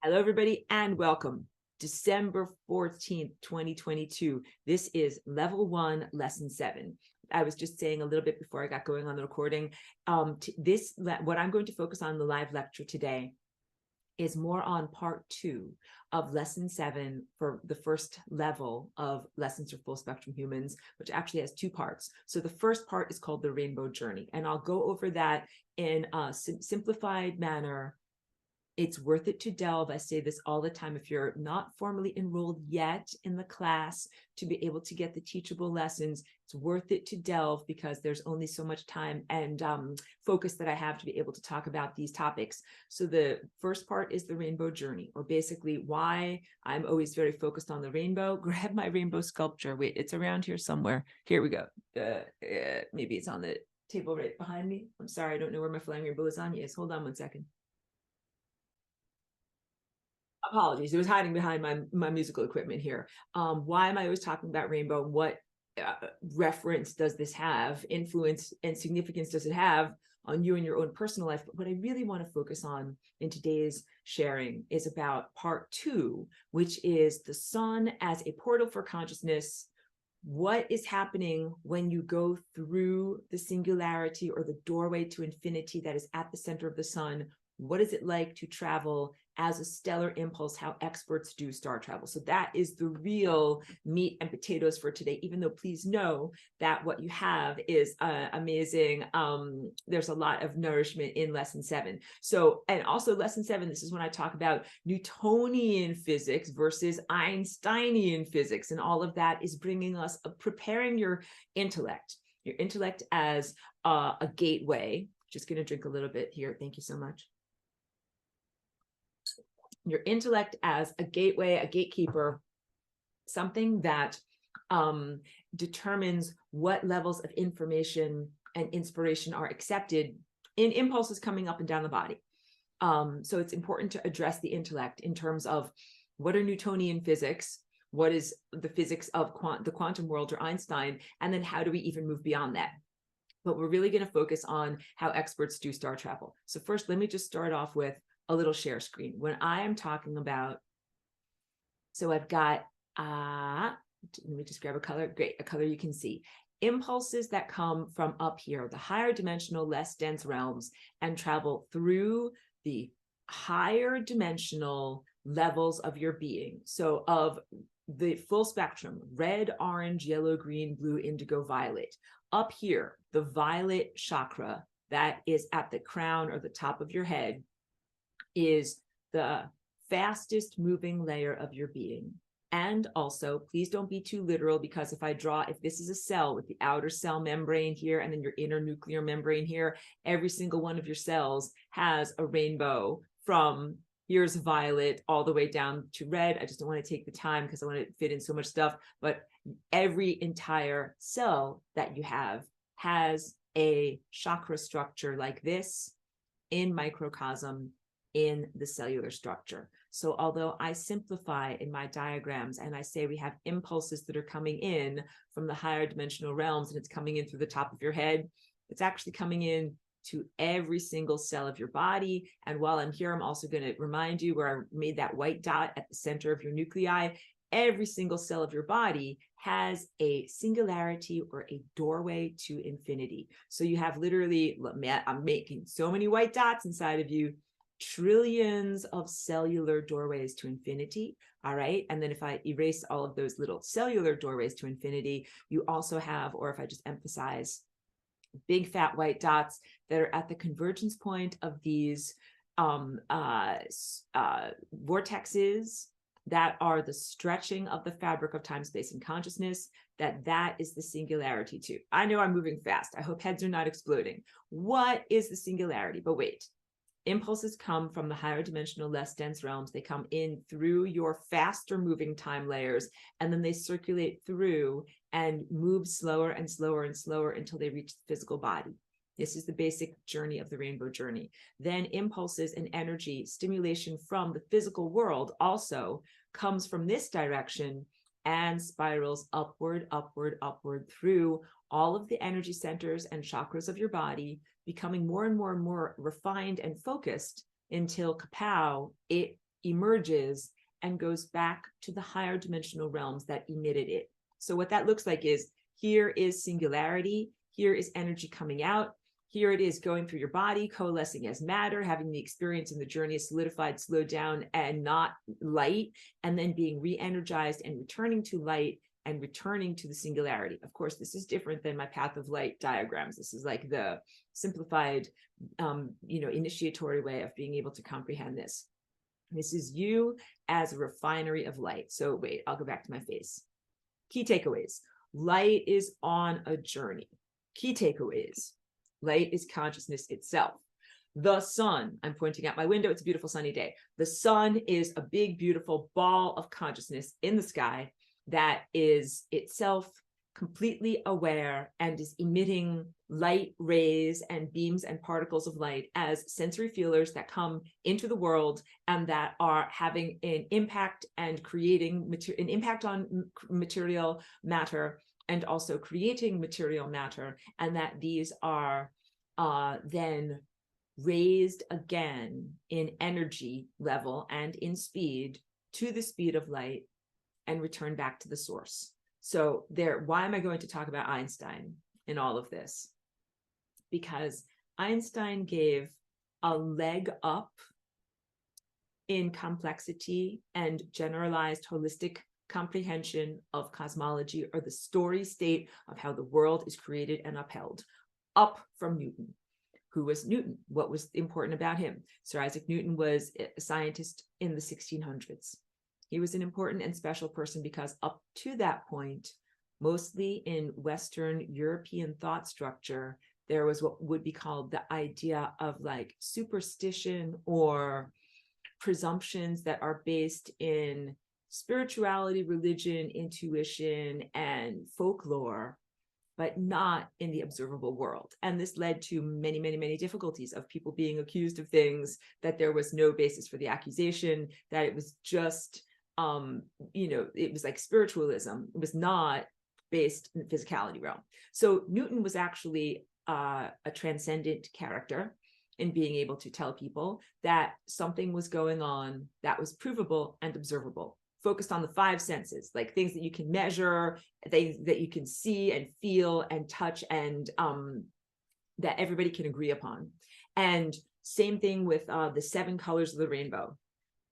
Hello, everybody, and welcome. December 14th, 2022. This is level 1, lesson 7. I was just saying a little bit before I got going on the recording. What I'm going to focus on in the live lecture today is more on part 2 of lesson 7 for the first level of lessons for full spectrum humans, which actually has 2 parts. So the first part is called the rainbow journey, and I'll go over that in a simplified manner. It's worth it to delve. I say this all the time. If you're not formally enrolled yet in the class to be able to get the teachable lessons, it's worth it to delve because there's only so much time and focus that I have to be able to talk about these topics. So the first part is the rainbow journey, or basically why I'm always very focused on the rainbow. Grab my rainbow sculpture. Wait, it's around here somewhere. Here we go. Maybe it's on the table right behind me. I'm sorry, I don't know where my flying rainbow is on. Yes, hold on one second. Apologies, it was hiding behind my musical equipment here. Why am I always talking about rainbow? What reference does this have? Influence and significance does it have on you and your own personal life? But what I really want to focus on in today's sharing is about part 2, which is the sun as a portal for consciousness. What is happening when you go through the singularity, or the doorway to infinity that is at the center of the sun? What is it like to travel as a stellar impulse, how experts do star travel? So that is the real meat and potatoes for today, even though please know that what you have is amazing. There's a lot of nourishment in lesson 7. So, and also lesson 7, this is when I talk about Newtonian physics versus Einsteinian physics, and all of that is bringing us, preparing your intellect as a gateway. Just going to drink a little bit here. Thank you so much. Your intellect as a gateway, a gatekeeper, something that determines what levels of information and inspiration are accepted in impulses coming up and down the body. So it's important to address the intellect in terms of what are Newtonian physics, what is the physics of the quantum world or Einstein, and then how do we even move beyond that? But we're really going to focus on how experts do star travel. So first, let me just start off with a little share screen. When I am talking about, so I've got, let me just grab a color. Great, a color you can see. Impulses that come from up here, the higher dimensional, less dense realms, and travel through the higher dimensional levels of your being. So of the full spectrum, red, orange, yellow, green, blue, indigo, violet. Up here, the violet chakra that is at the crown or the top of your head is the fastest moving layer of your being. And also, please don't be too literal, because if this is a cell with the outer cell membrane here and then your inner nuclear membrane here, every single one of your cells has a rainbow from here's violet all the way down to red. I just don't want to take the time because I want to fit in so much stuff, but every entire cell that you have has a chakra structure like this in microcosm in the cellular structure. So although I simplify in my diagrams and I say we have impulses that are coming in from the higher dimensional realms and it's coming in through the top of your head, it's actually coming in to every single cell of your body. And while I'm here, I'm also going to remind you where I made that white dot at the center of your nuclei. Every single cell of your body has a singularity or a doorway to infinity. So you have literally, I'm making so many white dots inside of you, trillions of cellular doorways to infinity. All right. And then if I erase all of those little cellular doorways to infinity, you also have, or if I just emphasize, big fat white dots that are at the convergence point of these vortexes that are the stretching of the fabric of time, space, and consciousness. That is the singularity too. I know I'm moving fast. I hope heads are not exploding. What is the singularity? But wait. Impulses come from the higher dimensional, less dense realms. They come in through your faster moving time layers, and then they circulate through and move slower and slower and slower until they reach the physical body. This is the basic journey of the rainbow journey. Then impulses and energy, stimulation from the physical world also comes from this direction and spirals upward, upward, upward through all of the energy centers and chakras of your body, becoming more and more and more refined and focused until kapow, it emerges and goes back to the higher dimensional realms that emitted it. So what that looks like is, here is singularity, here is energy coming out, here it is going through your body, coalescing as matter, having the experience in the journey is solidified, slowed down, and not light, and then being re-energized and returning to light and returning to the singularity. Of course, this is different than my path of light diagrams. This is like the simplified, initiatory way of being able to comprehend this. This is you as a refinery of light. So wait, I'll go back to my face. Key takeaways. Light is on a journey. Key takeaways. Light is consciousness itself. The sun, I'm pointing out my window, it's a beautiful sunny day. The sun is a big, beautiful ball of consciousness in the sky that is itself completely aware and is emitting light rays and beams and particles of light as sensory feelers that come into the world and that are having an impact and creating an impact on material matter and also creating material matter, and that these are then raised again in energy level and in speed to the speed of light and return back to the source. So why am I going to talk about Einstein in all of this? Because Einstein gave a leg up in complexity and generalized holistic comprehension of cosmology, or the story state of how the world is created and upheld, up from Newton. Who was Newton? What was important about him? Sir Isaac Newton was a scientist in the 1600s. He was an important and special person because up to that point, mostly in Western European thought structure, there was what would be called the idea of like superstition or presumptions that are based in spirituality, religion, intuition, and folklore, but not in the observable world. And this led to many, many, many difficulties of people being accused of things that there was no basis for the accusation, that it was just, it was like spiritualism. It was not based in the physicality realm. So Newton was actually a transcendent character in being able to tell people that something was going on that was provable and observable, focused on the five senses, like things that you can measure, things that you can see and feel and touch, and that everybody can agree upon. And same thing with the 7 colors of the rainbow: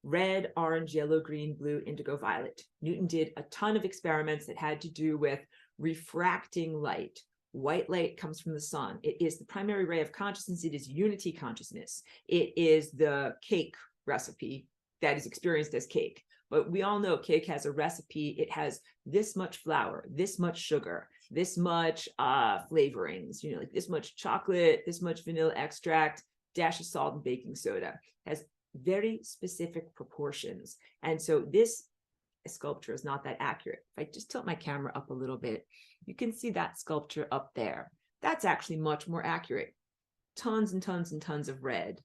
red, orange, yellow, green, blue, indigo, violet. Newton did a ton of experiments that had to do with refracting light. White light comes from the sun. It is the primary ray of consciousness. It is unity consciousness. It is the cake recipe that is experienced as cake. But we all know cake has a recipe. It has this much flour, this much sugar, this much flavorings, like this much chocolate, this much vanilla extract, dash of salt and baking soda. It has very specific proportions. And so this sculpture is not that accurate. If I just tilt my camera up a little bit, you can see that sculpture up there. That's actually much more accurate. Tons and tons and tons of red,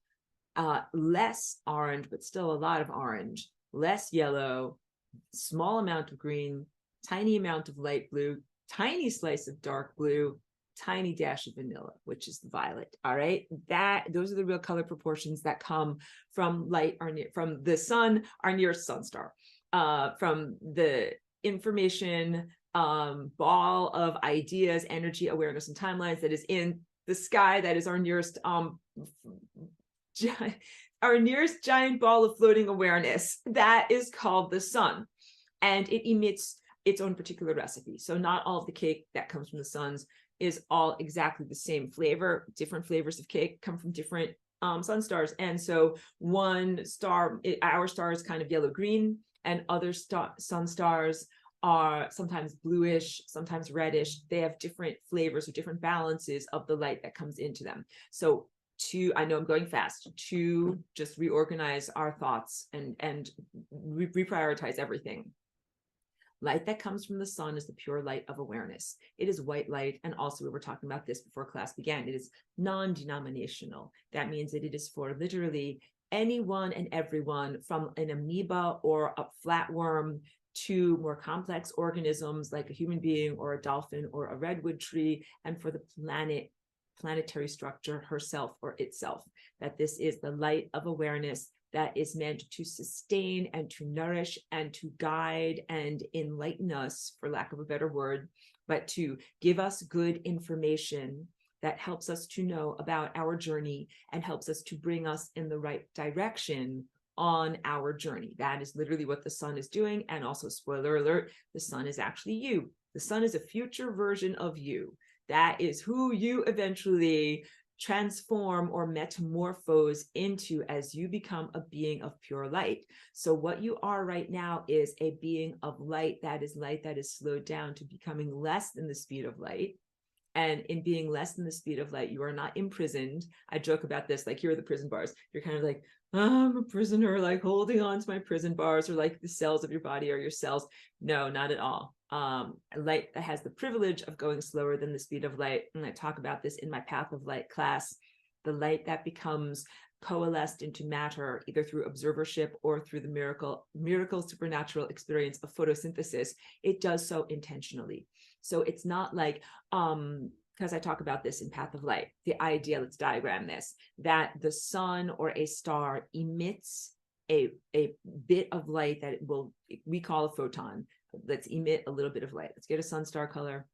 less orange, but still a lot of orange, less yellow, small amount of green, tiny amount of light blue, tiny slice of dark blue, tiny dash of vanilla, which is the violet. All right, those are the real color proportions that come from light, from the sun, our nearest sun star, from the information ball of ideas, energy, awareness, and timelines that is in the sky, that is our nearest giant ball of floating awareness. That is called the sun, and it emits its own particular recipe. So not all of the cake that comes from the suns is all exactly the same flavor. Different flavors of cake come from different sun stars. And so one star, our star, is kind of yellow green, and other sun stars are sometimes bluish, sometimes reddish. They have different flavors or different balances of the light that comes into them. So I know I'm going fast, to just reorganize our thoughts and reprioritize everything. Light that comes from the sun is the pure light of awareness. It is white light. And also, we were talking about this before class began, it is non-denominational. That means that it is for literally anyone and everyone, from an amoeba or a flatworm to more complex organisms like a human being or a dolphin or a redwood tree, and for the planetary structure herself or itself, that this is the light of awareness that is meant to sustain and to nourish and to guide and enlighten us, for lack of a better word, but to give us good information that helps us to know about our journey and helps us to bring us in the right direction on our journey. That is literally what the sun is doing. And also, spoiler alert, the sun is actually you. The sun is a future version of you. That is who you eventually transform or metamorphose into as you become a being of pure light. So what you are right now is a being of light that is slowed down to becoming less than the speed of light. And in being less than the speed of light, you are not imprisoned. I joke about this, like, here are the prison bars. You're kind of like, oh, I'm a prisoner, like holding on to my prison bars, or like the cells of your body are your cells. No, not at all. Light that has the privilege of going slower than the speed of light. And I talk about this in my Path of Light class. The light that becomes coalesced into matter, either through observership or through the miracle supernatural experience of photosynthesis, it does so intentionally. So it's not like, because I talk about this in Path of Light, the idea, let's diagram this, that the sun or a star emits a bit of light that we call a photon. Let's emit a little bit of light. Let's get a sun star color.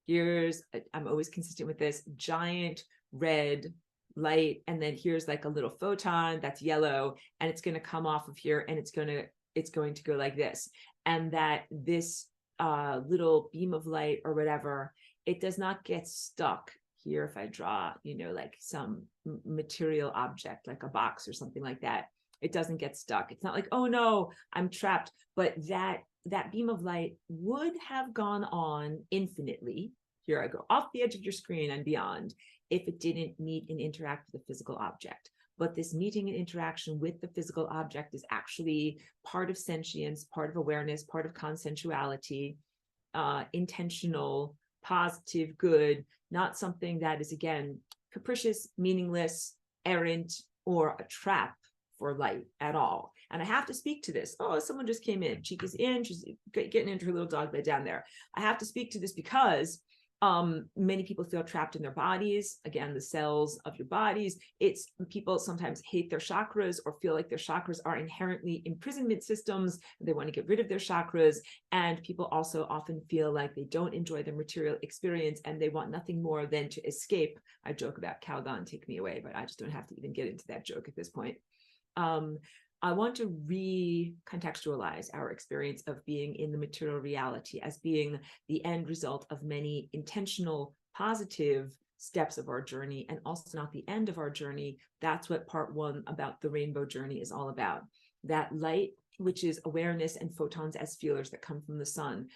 Here's, I'm always consistent with this, giant red light, and then here's like a little photon that's yellow, and it's going to come off of here, and it's going to go like this. And that this little beam of light or whatever, it does not get stuck here. If I draw, like some material object, like a box or something like that, it doesn't get stuck. It's not like, oh no, I'm trapped. But that beam of light would have gone on infinitely. Here I go off the edge of your screen and beyond, if it didn't meet and interact with a physical object. But this meeting and interaction with the physical object is actually part of sentience, part of awareness, part of consensuality, intentional, positive, good, not something that is, again, capricious, meaningless, errant, or a trap for light at all. And I have to speak to this. Oh, someone just came in. Chica's in. She's getting into her little dog bed down there. I have to speak to this because many people feel trapped in their bodies. Again, the cells of your bodies. It's people sometimes hate their chakras or feel like their chakras are inherently imprisonment systems. They want to get rid of their chakras. And people also often feel like they don't enjoy their material experience and they want nothing more than to escape. I joke about Calgon, take me away, but I just don't have to even get into that joke at this point. I want to recontextualize our experience of being in the material reality as being the end result of many intentional, positive steps of our journey, and also not the end of our journey. That's what part one about the rainbow journey is all about. That light, which is awareness and photons as feelers that come from the sun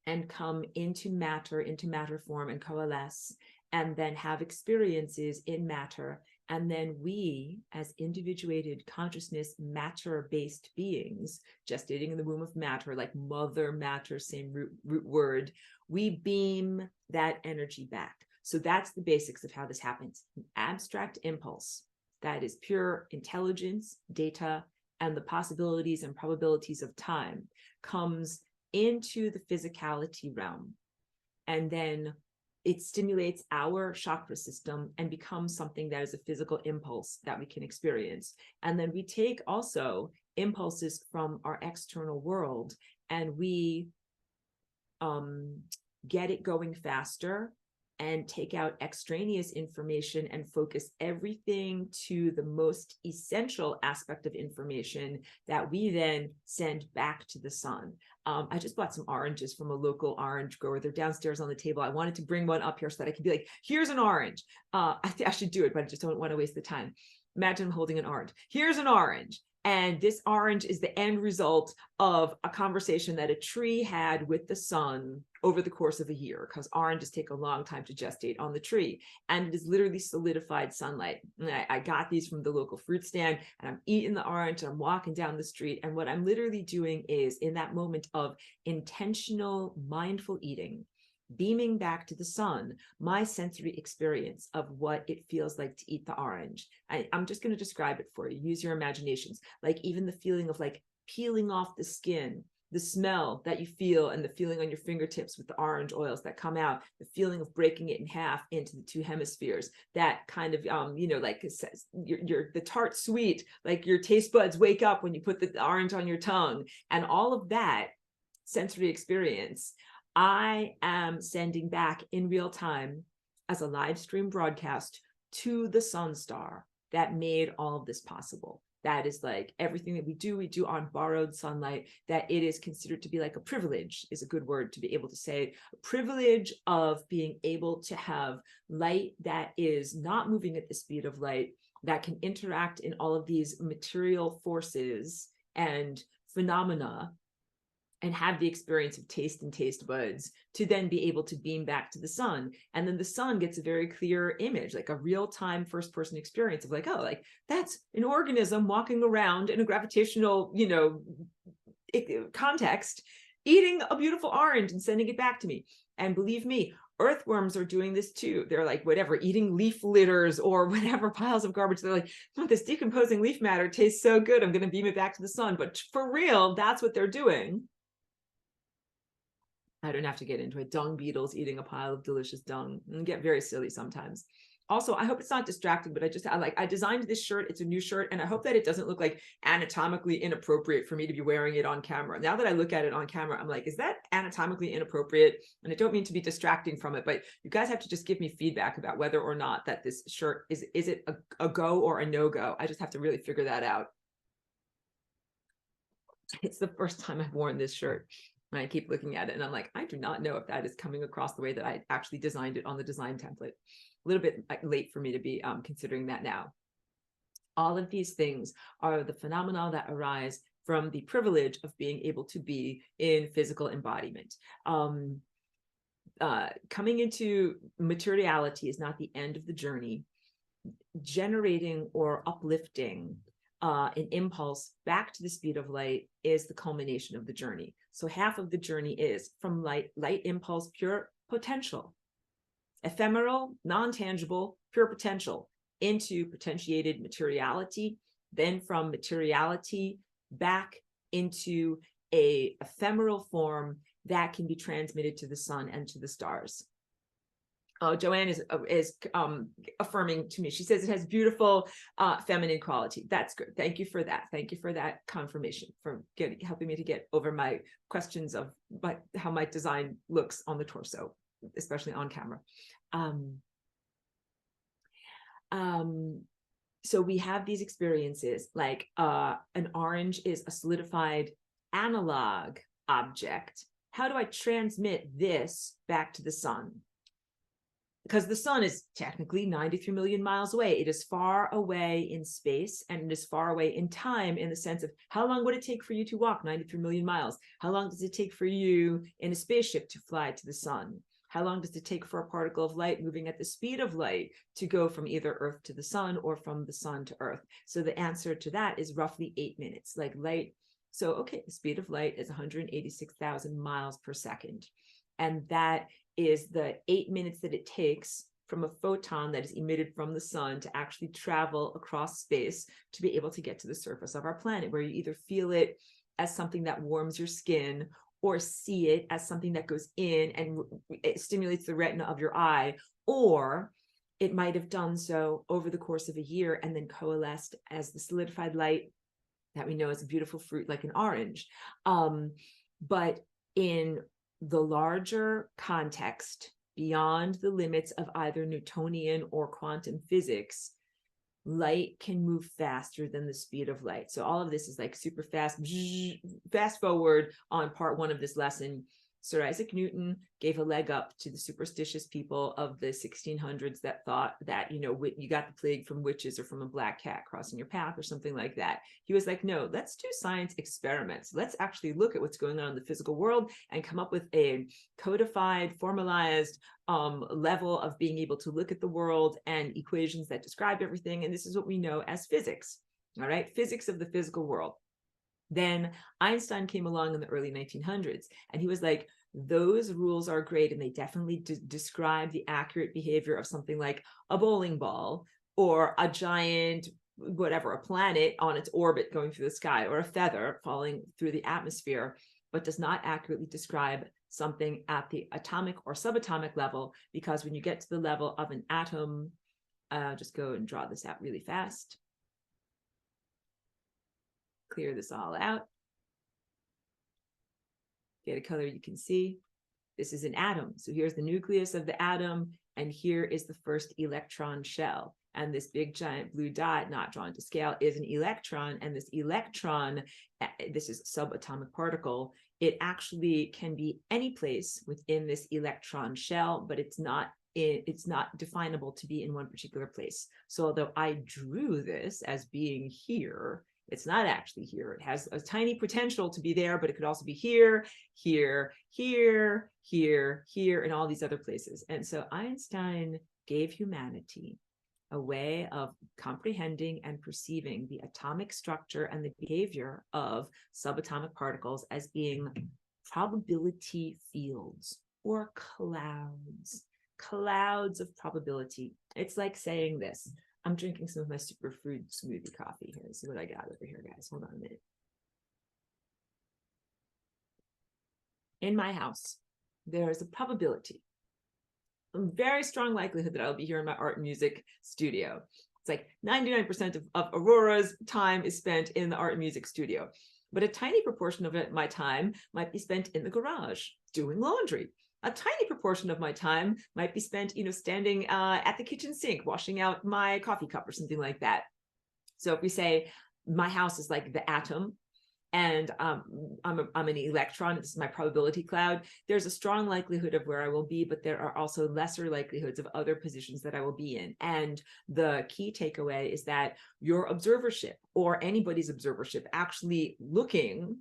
and come into matter form and coalesce, and then have experiences in matter. And then we, as individuated consciousness, matter-based beings, gestating in the womb of matter, like mother matter, same root word, we beam that energy back. So that's the basics of how this happens. An abstract impulse that is pure intelligence, data, and the possibilities and probabilities of time comes into the physicality realm. And then it stimulates our chakra system and becomes something that is a physical impulse that we can experience. And then we take also impulses from our external world and we get it going faster and take out extraneous information and focus everything to the most essential aspect of information that we then send back to the sun. I just bought some oranges from a local orange grower. They're downstairs on the table. I wanted to bring one up here so that I could be like, here's an orange. I think I should do it, but I just don't want to waste the time. Imagine I'm holding an orange. Here's an orange. And this orange is the end result of a conversation that a tree had with the sun over the course of a year, because oranges take a long time to gestate on the tree. And it is literally solidified sunlight. And I got these from the local fruit stand, and I'm eating the orange, and I'm walking down the street. And what I'm literally doing is, in that moment of intentional, mindful eating, beaming back to the sun, my sensory experience of what it feels like to eat the orange. I'm just going to describe it for you. Use your imaginations. Like even the feeling of like peeling off the skin, the smell that you feel and the feeling on your fingertips with the orange oils that come out, the feeling of breaking it in half into the two hemispheres, that kind of, like it says, the tart sweet, like your taste buds wake up when you put the orange on your tongue, and all of that sensory experience, I am sending back in real time as a live stream broadcast to the sun star that made all of this possible. That is like everything that we do on borrowed sunlight, that it is considered to be like a privilege, is a good word to be able to say, a privilege of being able to have light that is not moving at the speed of light, that can interact in all of these material forces and phenomena, and have the experience of taste and taste buds to then be able to beam back to the sun. And then the sun gets a very clear image, like a real-time first-person experience of like, oh, like that's an organism walking around in a gravitational, context, eating a beautiful orange and sending it back to me. And believe me, earthworms are doing this too. They're like, whatever, eating leaf litters or whatever piles of garbage. They're like, oh, this decomposing leaf matter tastes so good, I'm going to beam it back to the sun. But for real, that's what they're doing. I don't have to get into it. Dung beetles eating a pile of delicious dung, and get very silly sometimes. Also, I hope it's not distracting, but I designed this shirt. It's a new shirt, and I hope that it doesn't look like anatomically inappropriate for me to be wearing it on camera. Now that I look at it on camera, I'm like, is that anatomically inappropriate? And I don't mean to be distracting from it, but you guys have to just give me feedback about whether or not that this shirt is it a go or a no-go. I just have to really figure that out. It's the first time I've worn this shirt. And I keep looking at it and I'm like, I do not know if that is coming across the way that I actually designed it on the design template. A little bit late for me to be considering that now. All of these things are the phenomena that arise from the privilege of being able to be in physical embodiment. Coming into materiality is not the end of the journey. Generating or uplifting an impulse back to the speed of light is the culmination of the journey. So half of the journey is from light impulse, pure potential, ephemeral, non-tangible, pure potential, into potentiated materiality, then from materiality back into a ephemeral form that can be transmitted to the sun and to the stars. Joanne is affirming to me. She says it has beautiful feminine quality. That's good. Thank you for that. Thank you for that confirmation, for helping me to get over my questions of how my design looks on the torso, especially on camera. So we have these experiences like an orange is a solidified analog object. How do I transmit this back to the sun? Because the sun is technically 93 million miles away. It is far away in space, and it is far away in time, in the sense of how long would it take for you to walk 93 million miles? How long does it take for you in a spaceship to fly to the sun? How long does it take for a particle of light moving at the speed of light to go from either Earth to the sun or from the sun to Earth? So the answer to that is roughly 8 minutes. Like light. So, okay, the speed of light is 186,000 miles per second. And that is the 8 minutes that it takes from a photon that is emitted from the sun to actually travel across space to be able to get to the surface of our planet, where you either feel it as something that warms your skin or see it as something that goes in and it stimulates the retina of your eye, or it might have done so over the course of a year and then coalesced as the solidified light that we know is a beautiful fruit like an orange. But in the larger context, beyond the limits of either Newtonian or quantum physics, light can move faster than the speed of light. So all of this is like super fast. Fast forward on part one of this lesson, Sir Isaac Newton gave a leg up to the superstitious people of the 1600s that thought that, you got the plague from witches or from a black cat crossing your path or something like that. He was like, no, let's do science experiments. Let's actually look at what's going on in the physical world and come up with a codified, formalized level of being able to look at the world and equations that describe everything. And this is what we know as physics. All right, physics of the physical world. Then Einstein came along in the early 1900s, and he was like, those rules are great, and they definitely describe the accurate behavior of something like a bowling ball or a giant, whatever, a planet on its orbit going through the sky, or a feather falling through the atmosphere. but does not accurately describe something at the atomic or subatomic level, because when you get to the level of an atom, just go and draw this out really fast. Clear this all out. Get a color you can see. This is an atom. So here's the nucleus of the atom, and here is the first electron shell. And this big giant blue dot, not drawn to scale, is an electron. And this electron, this is a subatomic particle. It actually can be any place within this electron shell, but it's not definable to be in one particular place. So although I drew this as being here, it's not actually here. It has a tiny potential to be there, but it could also be here, here, here, here, here, and all these other places. And so Einstein gave humanity a way of comprehending and perceiving the atomic structure and the behavior of subatomic particles as being probability fields or clouds of probability. It's like saying this. I'm drinking some of my superfood smoothie coffee here. This is what I got over here, guys. Hold on a minute. In my house, there is a probability, a very strong likelihood that I'll be here in my art and music studio. It's like 99% of Aurora's time is spent in the art and music studio, but a tiny proportion of my time might be spent in the garage doing laundry. A tiny proportion of my time might be spent, standing at the kitchen sink, washing out my coffee cup or something like that. So if we say my house is like the atom, and I'm an electron, this is my probability cloud, there's a strong likelihood of where I will be, but there are also lesser likelihoods of other positions that I will be in. And the key takeaway is that your observership, or anybody's observership, actually looking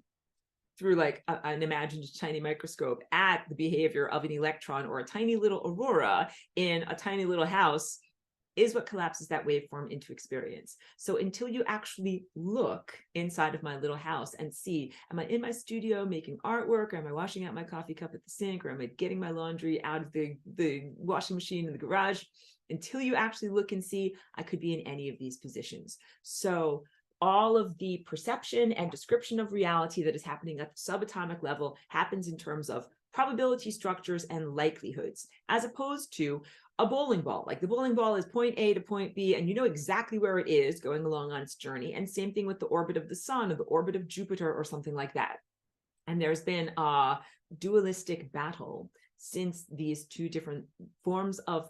through like an imagined tiny microscope at the behavior of an electron or a tiny little aurora in a tiny little house, is what collapses that waveform into experience. So until you actually look inside of my little house and see, am I in my studio making artwork, or am I washing out my coffee cup at the sink, or am I getting my laundry out of the washing machine in the garage? Until you actually look and see, I could be in any of these positions. So all of the perception and description of reality that is happening at the subatomic level happens in terms of probability structures and likelihoods, as opposed to a bowling ball. Like the bowling ball is point A to point B, and you know exactly where it is going along on its journey. And same thing with the orbit of the sun or the orbit of Jupiter or something like that. And there's been a dualistic battle since these two different forms of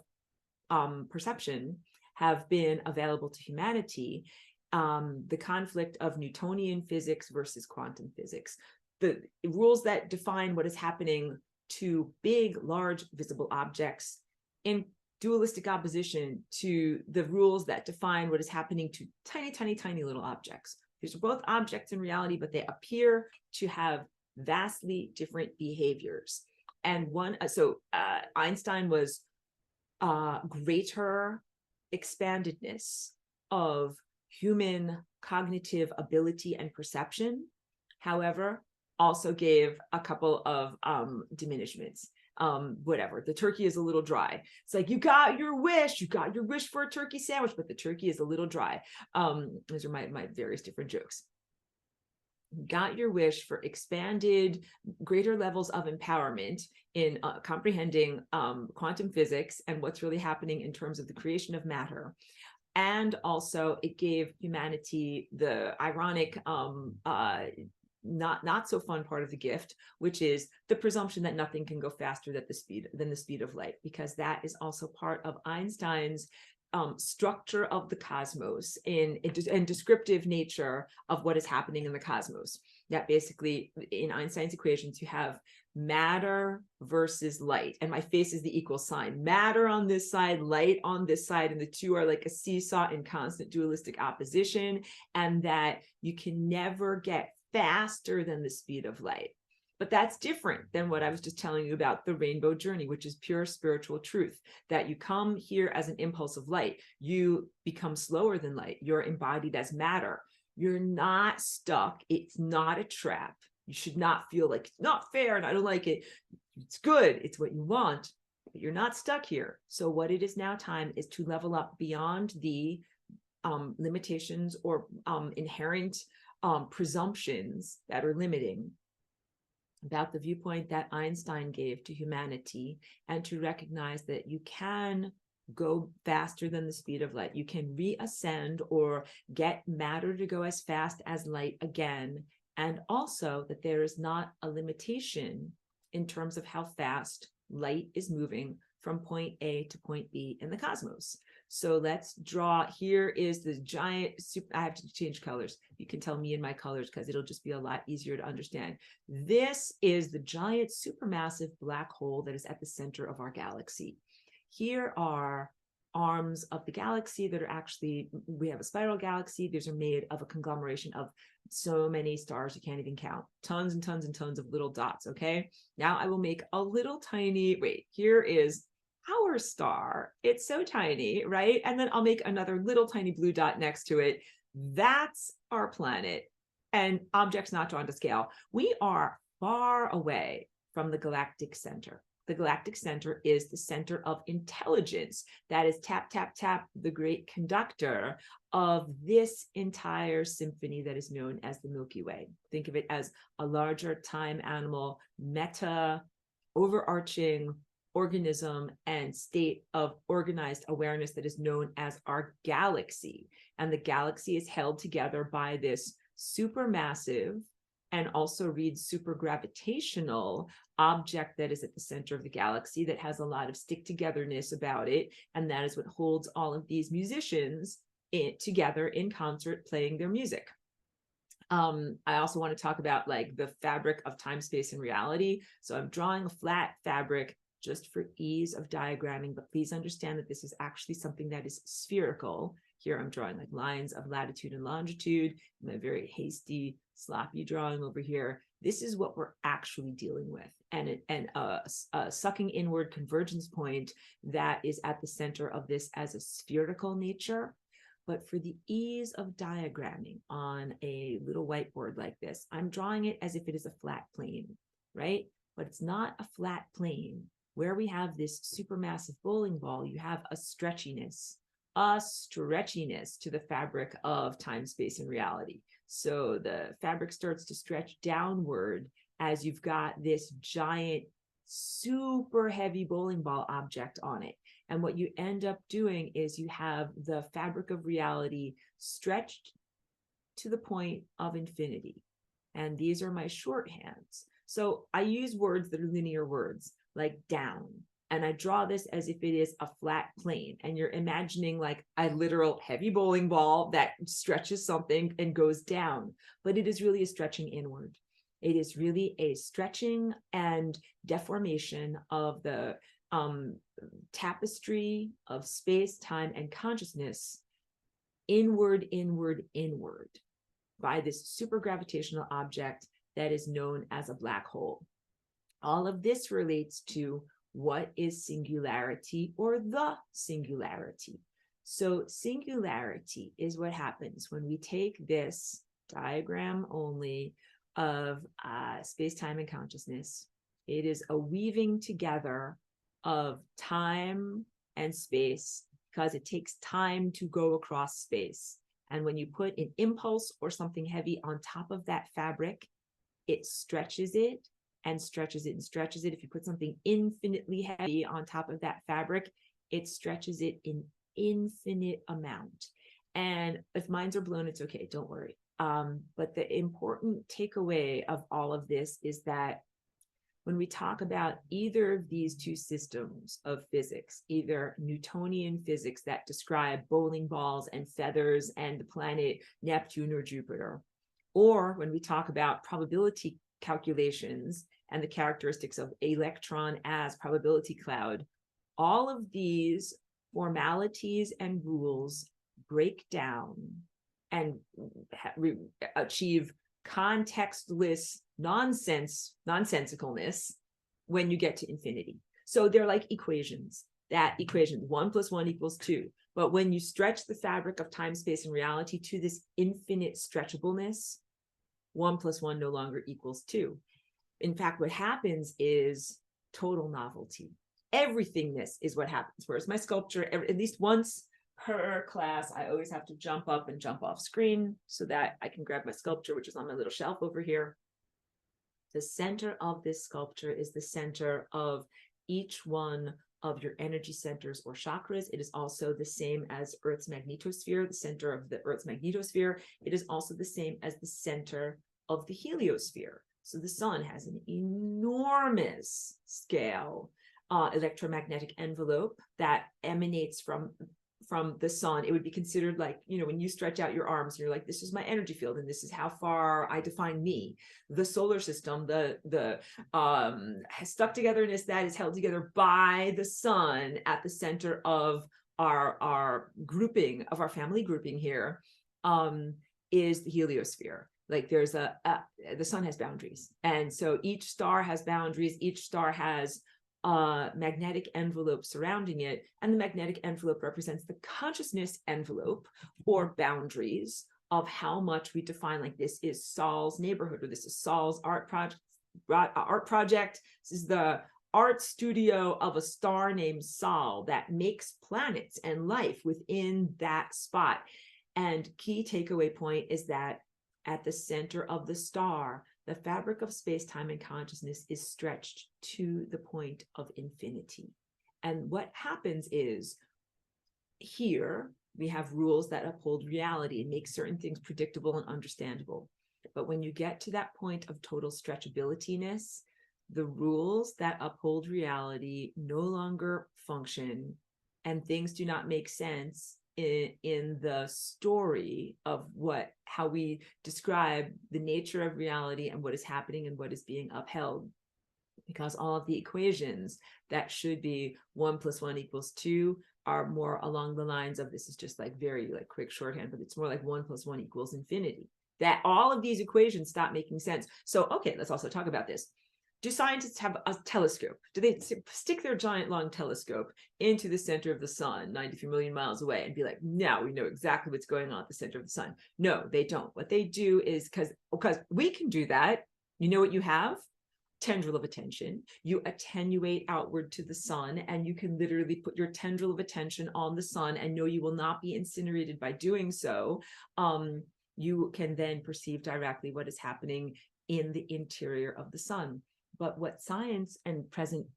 perception have been available to humanity. The conflict of Newtonian physics versus quantum physics, the rules that define what is happening to big, large, visible objects in dualistic opposition to the rules that define what is happening to tiny, tiny, tiny little objects. These are both objects in reality, but they appear to have vastly different behaviors. And Einstein was greater expandedness of human cognitive ability and perception, however, also gave a couple of diminishments. Whatever, the turkey is a little dry. It's like, you got your wish for a turkey sandwich, but the turkey is a little dry. Those are my various different jokes. Got your wish for expanded, greater levels of empowerment in comprehending quantum physics and what's really happening in terms of the creation of matter. And also it gave humanity the ironic, not so fun part of the gift, which is the presumption that nothing can go faster than the speed of light, because that is also part of Einstein's structure of the cosmos and descriptive nature of what is happening in the cosmos. That basically, in Einstein's equations, you have matter versus light, and my face is the equal sign. Matter on this side, light on this side, and the two are like a seesaw in constant dualistic opposition, and that you can never get faster than the speed of light. But that's different than what I was just telling you about the rainbow journey, which is pure spiritual truth, that you come here as an impulse of light, you become slower than light, you're embodied as matter. You're not stuck. It's not a trap. You should not feel like it's not fair and I don't like it. It's good. It's what you want, but you're not stuck here. So what it is now time is to level up beyond the limitations or inherent presumptions that are limiting, about the viewpoint that Einstein gave to humanity, and to recognize that you can go faster than the speed of light. You can reascend or get matter to go as fast as light again. And also that there is not a limitation in terms of how fast light is moving from point A to point B in the cosmos. So let's draw, here is the giant, I have to change colors. You can tell me in my colors because it'll just be a lot easier to understand. This is the giant supermassive black hole that is at the center of our galaxy. Here are arms of the galaxy that are actually, we have a spiral galaxy. These are made of a conglomeration of so many stars you can't even count. Tons and tons and tons of little dots, okay? Now I will make a little tiny, wait, here is our star. It's so tiny, right? And then I'll make another little tiny blue dot next to it. That's our planet. And objects not drawn to scale. We are far away from the galactic center. The galactic center is the center of intelligence. That is tap, tap, tap, the great conductor of this entire symphony that is known as the Milky Way. Think of it as a larger time animal, meta, overarching organism and state of organized awareness that is known as our galaxy. And the galaxy is held together by this supermassive and also reads supergravitational object that is at the center of the galaxy that has a lot of stick-togetherness about it. And that is what holds all of these musicians together in concert playing their music. I also want to talk about like the fabric of time, space, and reality. So I'm drawing a flat fabric just for ease of diagramming, but please understand that this is actually something that is spherical. Here I'm drawing like lines of latitude and longitude, my very hasty, sloppy drawing over here. This is what we're actually dealing with, and a sucking inward convergence point that is at the center of this as a spherical nature. But for the ease of diagramming on a little whiteboard like this, I'm drawing it as if it is a flat plane, right? But it's not a flat plane. Where we have this supermassive bowling ball, you have a stretchiness to the fabric of time, space, and reality. So the fabric starts to stretch downward as you've got this giant, super heavy bowling ball object on it. And what you end up doing is you have the fabric of reality stretched to the point of infinity. And these are my shorthands. So I use words that are linear words, like down. And I draw this as if it is a flat plane. And you're imagining like a literal heavy bowling ball that stretches something and goes down. But it is really a stretching inward. It is really a stretching and deformation of the tapestry of space, time, and consciousness inward, inward, inward by this super gravitational object that is known as a black hole. All of this relates to what is singularity or the singularity. So singularity is what happens when we take this diagram only of space, time, and consciousness. It is a weaving together of time and space because it takes time to go across space. And when you put an impulse or something heavy on top of that fabric, it stretches it and stretches it and stretches it. If you put something infinitely heavy on top of that fabric, it stretches it in infinite amount. And if minds are blown, it's okay, don't worry. But the important takeaway of all of this is that when we talk about either of these two systems of physics, either Newtonian physics that describe bowling balls and feathers and the planet Neptune or Jupiter, or when we talk about probability calculations and the characteristics of electron as probability cloud, all of these formalities and rules break down and achieve contextless nonsensicalness when you get to infinity. So they're like equations. That equation, 1 + 1 = 2. But when you stretch the fabric of time, space, and reality to this infinite stretchableness, 1 + 1 no longer equals 2. In fact, what happens is total novelty. Everythingness is what happens. Whereas my sculpture, at least once per class, I always have to jump up and jump off screen so that I can grab my sculpture, which is on my little shelf over here. The center of this sculpture is the center of each one of your energy centers or chakras. It is also the same as Earth's magnetosphere, the center of the Earth's magnetosphere. It is also the same as the center of the heliosphere. So the sun has an enormous scale electromagnetic envelope that emanates from the sun. It would be considered like, when you stretch out your arms, you're like, this is my energy field, and this is how far I define me. The solar system, the stuck togetherness that is held together by the sun at the center of our grouping, of our family grouping here, is the heliosphere. Like there's the sun has boundaries, and so each star has boundaries. Each star has magnetic envelope surrounding it, and the magnetic envelope represents the consciousness envelope or boundaries of how much we define, like, this is Saul's neighborhood, or this is Saul's art project. This is the art studio of a star named Saul that makes planets and life within that spot. And key takeaway point is that at the center of the star, the fabric of space, time, and consciousness is stretched to the point of infinity. And what happens is, here we have rules that uphold reality and make certain things predictable and understandable. But when you get to that point of total stretchability-ness, the rules that uphold reality no longer function, and things do not make sense in the story of how we describe the nature of reality and what is happening and what is being upheld, because all of the equations that should be 1 + 1 = 2 are more along the lines of, this is just like very like quick shorthand, but it's more like 1 + 1 = infinity. That all of these equations stop making sense. So, okay, let's also talk about this. Do scientists have a telescope? Do they stick their giant long telescope into the center of the sun, 93 million miles away, and be like, now we know exactly what's going on at the center of the sun? No, they don't. What they do is, because we can do that, you know what you have? Tendril of attention. You attenuate outward to the sun, and you can literally put your tendril of attention on the sun and know you will not be incinerated by doing so. You can then perceive directly what is happening in the interior of the sun. But what science and present,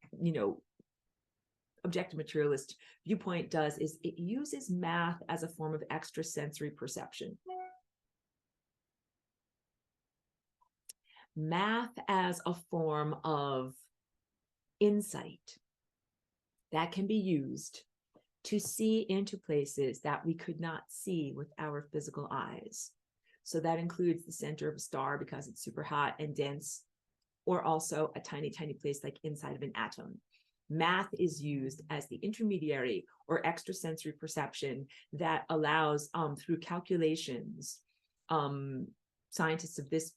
objective materialist viewpoint does is it uses math as a form of extrasensory perception. Math as a form of insight that can be used to see into places that we could not see with our physical eyes. So that includes the center of a star because it's super hot and dense, or also a tiny, tiny place like inside of an atom. Math is used as the intermediary or extrasensory perception that allows, through calculations, scientists of this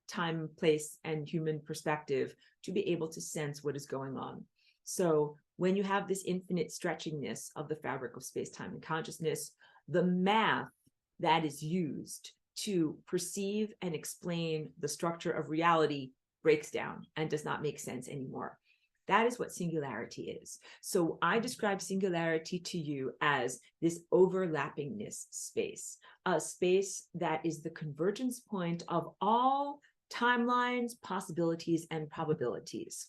time, place, and human perspective to be able to sense what is going on. So when you have this infinite stretchingness of the fabric of space, time, and consciousness, the math that is used to perceive and explain the structure of reality breaks down and does not make sense anymore. That is what singularity is. So I describe singularity to you as this overlappingness space, a space that is the convergence point of all timelines, possibilities, and probabilities.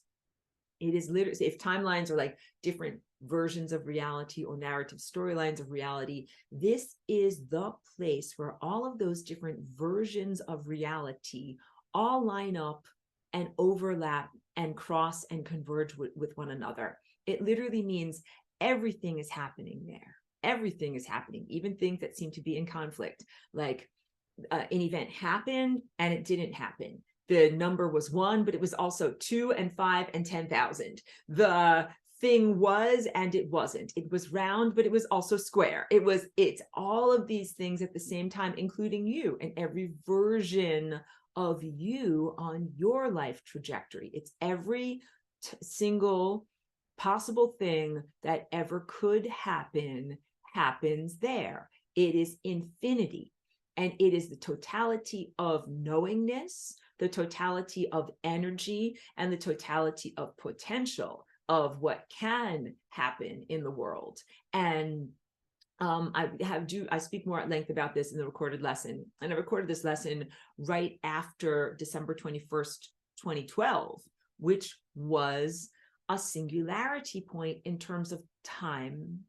It is literally, if timelines are like different versions of reality or narrative storylines of reality, this is the place where all of those different versions of reality all line up and overlap and cross and converge with one another. It literally means everything is happening there. Everything is happening, even things that seem to be in conflict, like an event happened and it didn't happen. The number was 1, but it was also 2 and 5 and 10,000. The thing was and it wasn't. It was round, but it was also square. It's all of these things at the same time, including you and every version of you on your life trajectory. It's every single possible thing that ever could happen happens there. It is infinity, and it is the totality of knowingness, the totality of energy, and the totality of potential of what can happen in the world. And I speak more at length about this in the recorded lesson, and I recorded this lesson right after December 21st 2012, which was a singularity point in terms of time,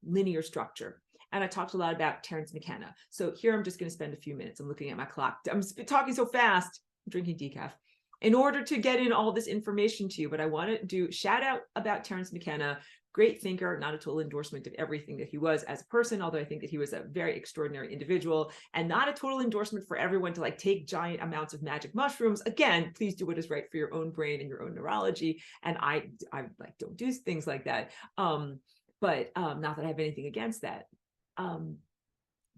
linear structure. And I talked a lot about Terence McKenna. So here I'm just going to spend a few minutes. I'm looking at my clock. I'm talking so fast, I'm drinking decaf, in order to get in all this information to you. But I want to do shout out about Terence McKenna. Great thinker, not a total endorsement of everything that he was as a person, although I think that he was a very extraordinary individual, and not a total endorsement for everyone to like take giant amounts of magic mushrooms. Again, please do what is right for your own brain and your own neurology. And I like don't do things like that. But not that I have anything against that.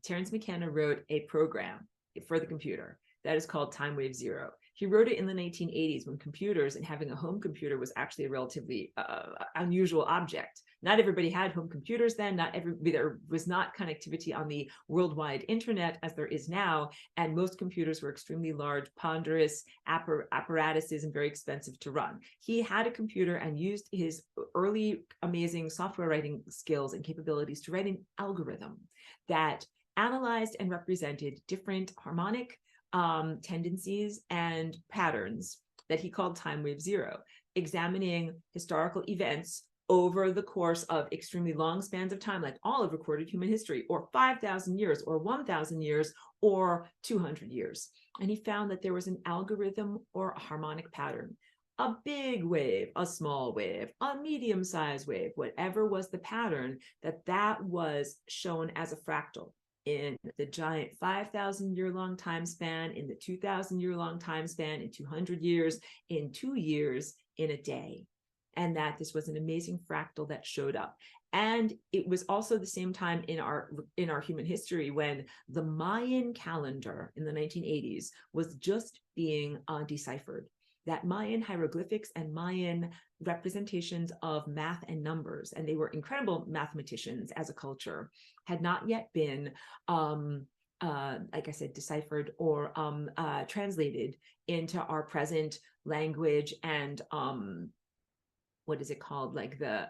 Terence McKenna wrote a program for the computer that is called Time Wave Zero. He wrote it in the 1980s when computers and having a home computer was actually a relatively unusual object. Not everybody had home computers then. There was not connectivity on the worldwide internet as there is now. And most computers were extremely large, ponderous apparatuses and very expensive to run. He had a computer and used his early amazing software writing skills and capabilities to write an algorithm that analyzed and represented different harmonic tendencies and patterns that he called Time Wave Zero, examining historical events over the course of extremely long spans of time, like all of recorded human history, or 5,000 years, or 1,000 years, or 200 years. And he found that there was an algorithm or a harmonic pattern, a big wave, a small wave, a medium-sized wave, whatever was the pattern, that was shown as a fractal in the giant 5,000-year-long time span, in the 2,000-year-long time span, in 200 years, in 2 years, in a day. And that this was an amazing fractal that showed up. And it was also the same time in our human history when the Mayan calendar in the 1980s was just being deciphered. That Mayan hieroglyphics and Mayan representations of math and numbers, and they were incredible mathematicians as a culture, had not yet been, like I said, deciphered or translated into our present language and what is it called, like the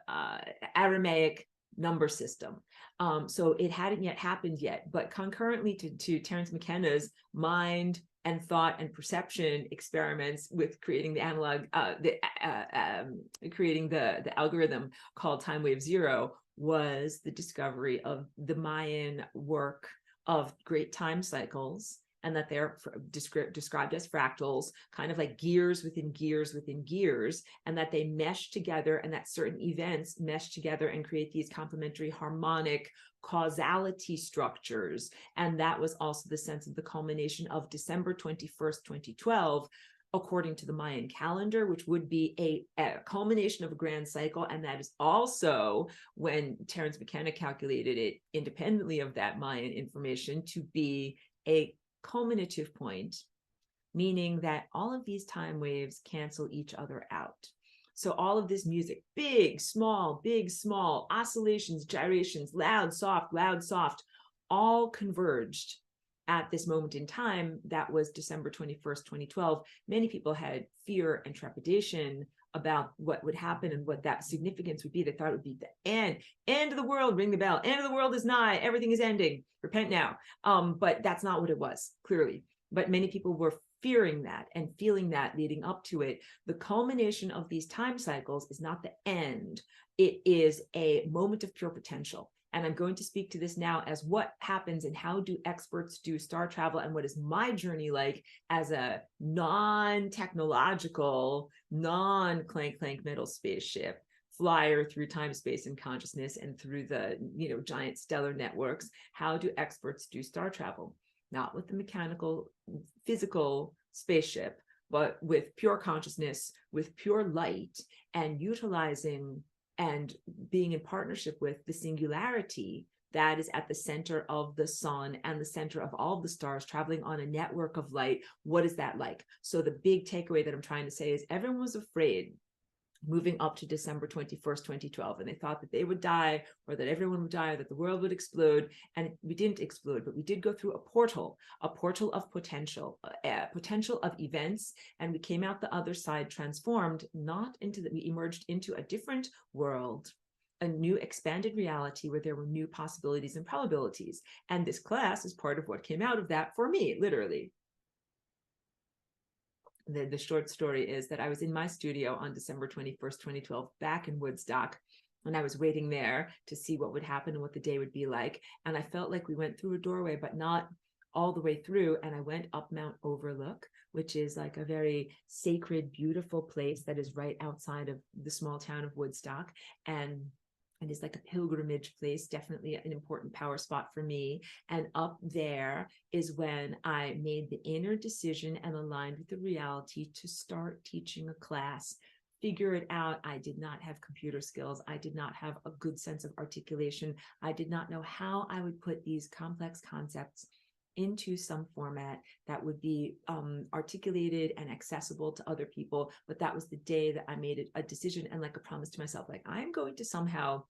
Aramaic number system. So it hadn't yet happened yet, but concurrently to Terence McKenna's mind and thought and perception experiments with creating the analog, creating the algorithm called Time Wave Zero, was the discovery of the Mayan work of great time cycles, and that they're described as fractals, kind of like gears within gears within gears, and that they mesh together, and that certain events mesh together and create these complementary harmonic causality structures. And that was also the sense of the culmination of December 21st, 2012, according to the Mayan calendar, which would be a culmination of a grand cycle. And that is also when Terence McKenna calculated it independently of that Mayan information to be a culminative point, meaning that all of these time waves cancel each other out. So all of this music, big, small, oscillations, gyrations, loud, soft, all converged at this moment in time. That was December 21st, 2012. Many people had fear and trepidation about what would happen and what that significance would be. They thought it would be the end of the world, ring the bell, end of the world is nigh, everything is ending, repent now. But that's not what it was, clearly. But many people were fearing that and feeling that leading up to it. The culmination of these time cycles is not the end. It is a moment of pure potential. And I'm going to speak to this now as what happens and how do experts do star travel, and what is my journey like as a non-technological, non-clank metal spaceship flyer through time, space, and consciousness, and through the giant stellar networks. How do experts do star travel? Not with the mechanical, physical spaceship, but with pure consciousness, with pure light, and utilizing and being in partnership with the singularity that is at the center of the sun and the center of all the stars, traveling on a network of light. What is that like? So the big takeaway that I'm trying to say is everyone was afraid moving up to December 21st, 2012. And they thought that they would die, or that everyone would die, or that the world would explode. And we didn't explode, but we did go through a portal of potential, potential of events. And we came out the other side transformed, we emerged into a different world, a new expanded reality where there were new possibilities and probabilities. And this class is part of what came out of that for me, literally. the short story is that I was in my studio on December 21st, 2012, back in Woodstock. And I was waiting there to see what would happen and what the day would be like. And I felt like we went through a doorway, but not all the way through. And I went up Mount Overlook, which is like a very sacred, beautiful place that is right outside of the small town of Woodstock. And it is like a pilgrimage place, definitely an important power spot for me. And up there is when I made the inner decision and aligned with the reality to start teaching a class. Figure it out. I did not have computer skills. I did not have a good sense of articulation. I did not know how I would put these complex concepts into some format that would be articulated and accessible to other people. But that was the day that I made a decision and like a promise to myself, like, I'm going to somehow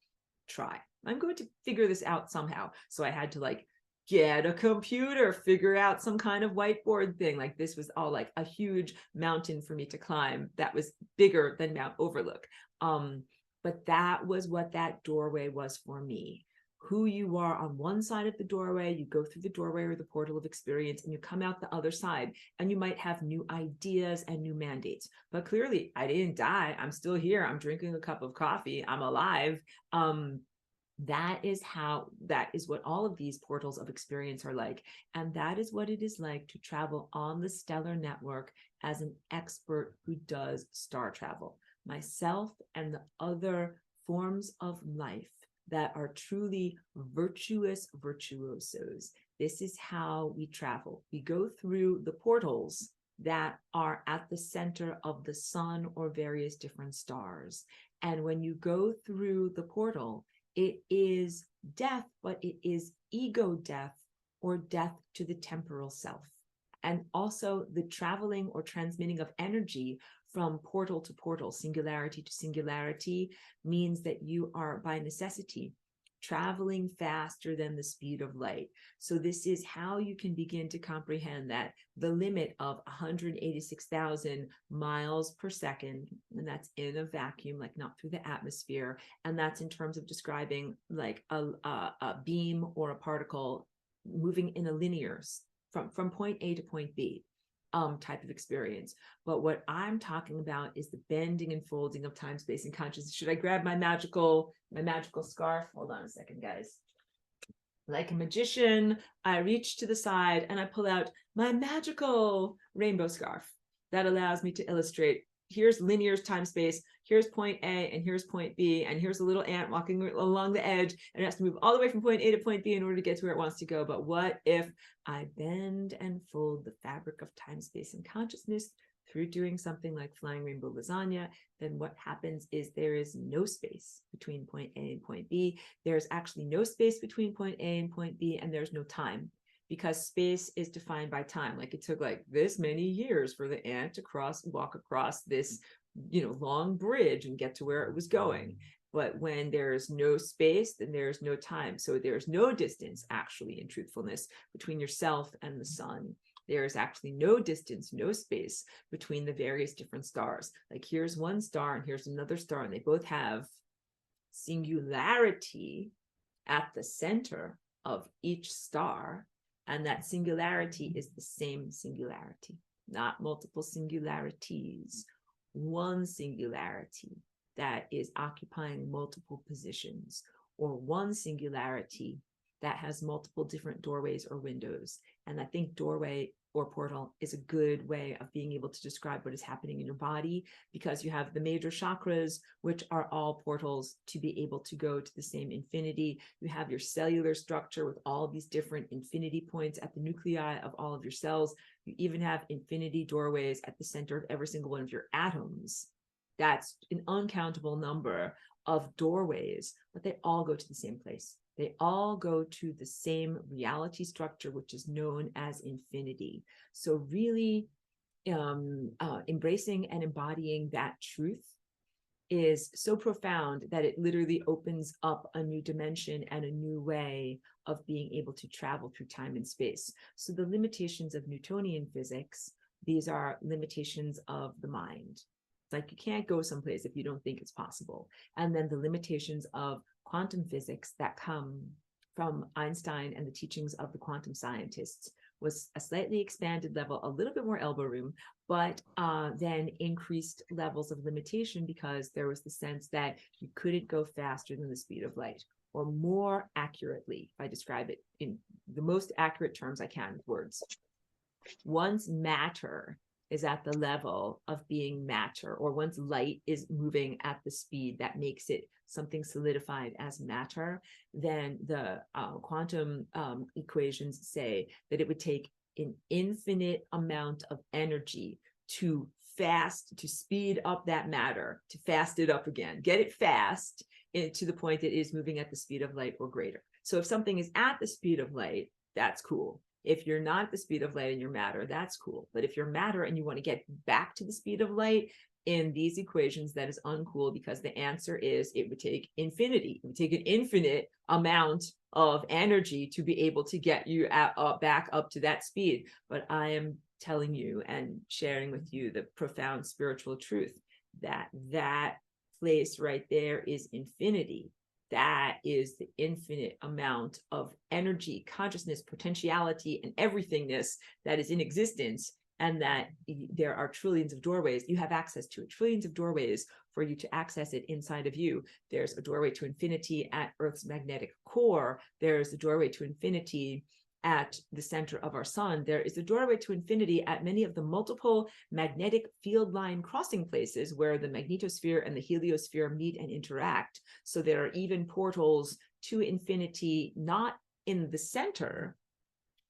try. I'm going to figure this out somehow. So I had to like get a computer, figure out some kind of whiteboard thing. Like this was all like a huge mountain for me to climb that was bigger than Mount Overlook. But that was what that doorway was for me. Who you are on one side of the doorway, you go through the doorway or the portal of experience and you come out the other side and you might have new ideas and new mandates. But clearly I didn't die. I'm still here. I'm drinking a cup of coffee. I'm alive. That is what all of these portals of experience are like. And that is what it is like to travel on the stellar network as an expert who does star travel. Myself and the other forms of life that are truly virtuous virtuosos. This is how we travel. We go through the portals that are at the center of the sun or various different stars. And when you go through the portal, it is death, but it is ego death or death to the temporal self. And also the traveling or transmitting of energy from portal to portal, singularity to singularity, means that you are by necessity traveling faster than the speed of light. So this is how you can begin to comprehend that the limit of 186,000 miles per second, and that's in a vacuum, like not through the atmosphere, and that's in terms of describing like a beam or a particle moving in a linear from point A to point B. Type of experience. But what I'm talking about is the bending and folding of time, space, and consciousness. Should I grab my magical scarf? Hold on a second, guys. Like a magician, I reach to the side and I pull out my magical rainbow scarf that allows me to illustrate. Here's linear time space. Here's point A and here's point B. And here's a little ant walking along the edge and it has to move all the way from point A to point B in order to get to where it wants to go. But what if I bend and fold the fabric of time, space, and consciousness through doing something like flying rainbow lasagna? Then what happens is there is no space between point A and point B. There's actually no space between point A and point B, and there's no time, because space is defined by time. Like it took like this many years for the ant to walk across this, long bridge and get to where it was going. But when there's no space, then there's no time. So there's no distance, actually, in truthfulness, between yourself and the sun. There's actually no distance, no space between the various different stars. Like here's one star and here's another star, and they both have singularity at the center of each star. And that singularity is the same singularity, not multiple singularities. One singularity that is occupying multiple positions, or one singularity that has multiple different doorways or windows. And I think doorway or portal is a good way of being able to describe what is happening in your body, because you have the major chakras, which are all portals to be able to go to the same infinity. You have your cellular structure with all these different infinity points at the nuclei of all of your cells. You even have infinity doorways at the center of every single one of your atoms. That's an uncountable number of doorways, but they all go to the same place. They all go to the same reality structure, which is known as infinity. So really embracing and embodying that truth is so profound that it literally opens up a new dimension and a new way of being able to travel through time and space. So the limitations of Newtonian physics, these are limitations of the mind. It's like you can't go someplace if you don't think it's possible. And then the limitations of quantum physics that come from Einstein and the teachings of the quantum scientists, was a slightly expanded level, a little bit more elbow room, but then increased levels of limitation because there was the sense that you couldn't go faster than the speed of light. Or more accurately, if I describe it in the most accurate terms I can with words, once matter is at the level of being matter, or once light is moving at the speed that makes it something solidified as matter, then the quantum equations say that it would take an infinite amount of energy to speed up that matter, to fast it up again, get it fast to the point that it is moving at the speed of light or greater. So if something is at the speed of light, that's cool. If you're not at the speed of light and you're matter, that's cool. But if you're matter and you want to get back to the speed of light in these equations, that is uncool, because the answer is it would take infinity. It would take an infinite amount of energy to be able to get you back up to that speed. But I am telling you and sharing with you the profound spiritual truth that that place right there is infinity. That is the infinite amount of energy, consciousness, potentiality, and everythingness that is in existence, and that there are trillions of doorways. You have access to it, trillions of doorways for you to access it inside of you. There's a doorway to infinity at Earth's magnetic core. There's a doorway to infinity at the center of our sun. There is a doorway to infinity at many of the multiple magnetic field line crossing places where the magnetosphere and the heliosphere meet and interact. So there are even portals to infinity, not in the center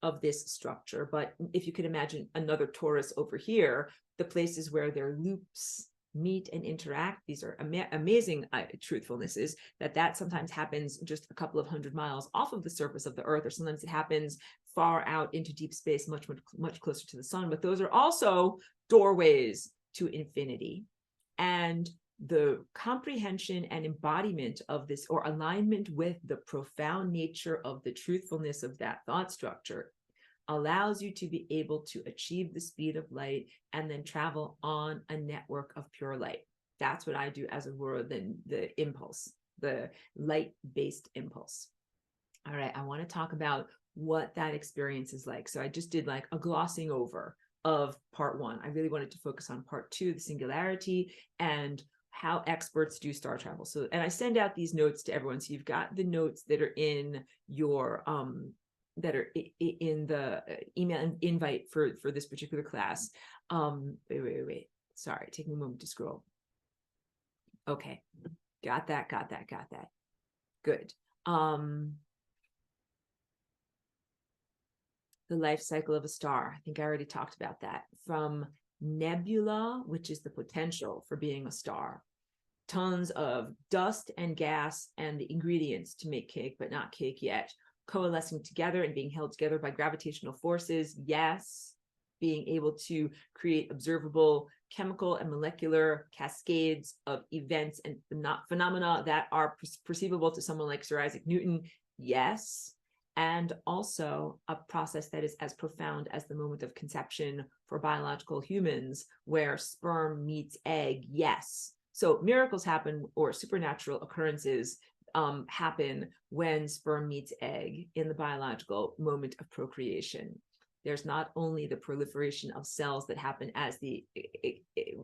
of this structure, but if you could imagine another torus over here, the places where their loops meet and interact. These are amazing truthfulnesses, that sometimes happens just a couple of 100 miles off of the surface of the Earth, or sometimes it happens far out into deep space, much closer to the sun. But those are also doorways to infinity. And the comprehension and embodiment of this, or alignment with the profound nature of the truthfulness of that thought structure, allows you to be able to achieve the speed of light and then travel on a network of pure light. That's what I do as a Aurora, the impulse, the light-based impulse. All right, I want to talk about what that experience is like. So I just did like a glossing over of part one. I really wanted to focus on part two, the singularity, and how experts do star travel. So, and I send out these notes to everyone. So you've got the notes that are in your that are in the email invite for this particular class. Wait. Sorry, taking a moment to scroll. Okay, got that. Good. The life cycle of a star. I think I already talked about that. From nebula, which is the potential for being a star, tons of dust and gas and the ingredients to make cake, but not cake yet, coalescing together and being held together by gravitational forces. Yes, being able to create observable chemical and molecular cascades of events and phenomena that are perceivable to someone like Sir Isaac Newton. Yes. And also a process that is as profound as the moment of conception for biological humans, where sperm meets egg. Yes. So miracles happen, or supernatural occurrences happen when sperm meets egg in the biological moment of procreation. There's not only the proliferation of cells that happen as the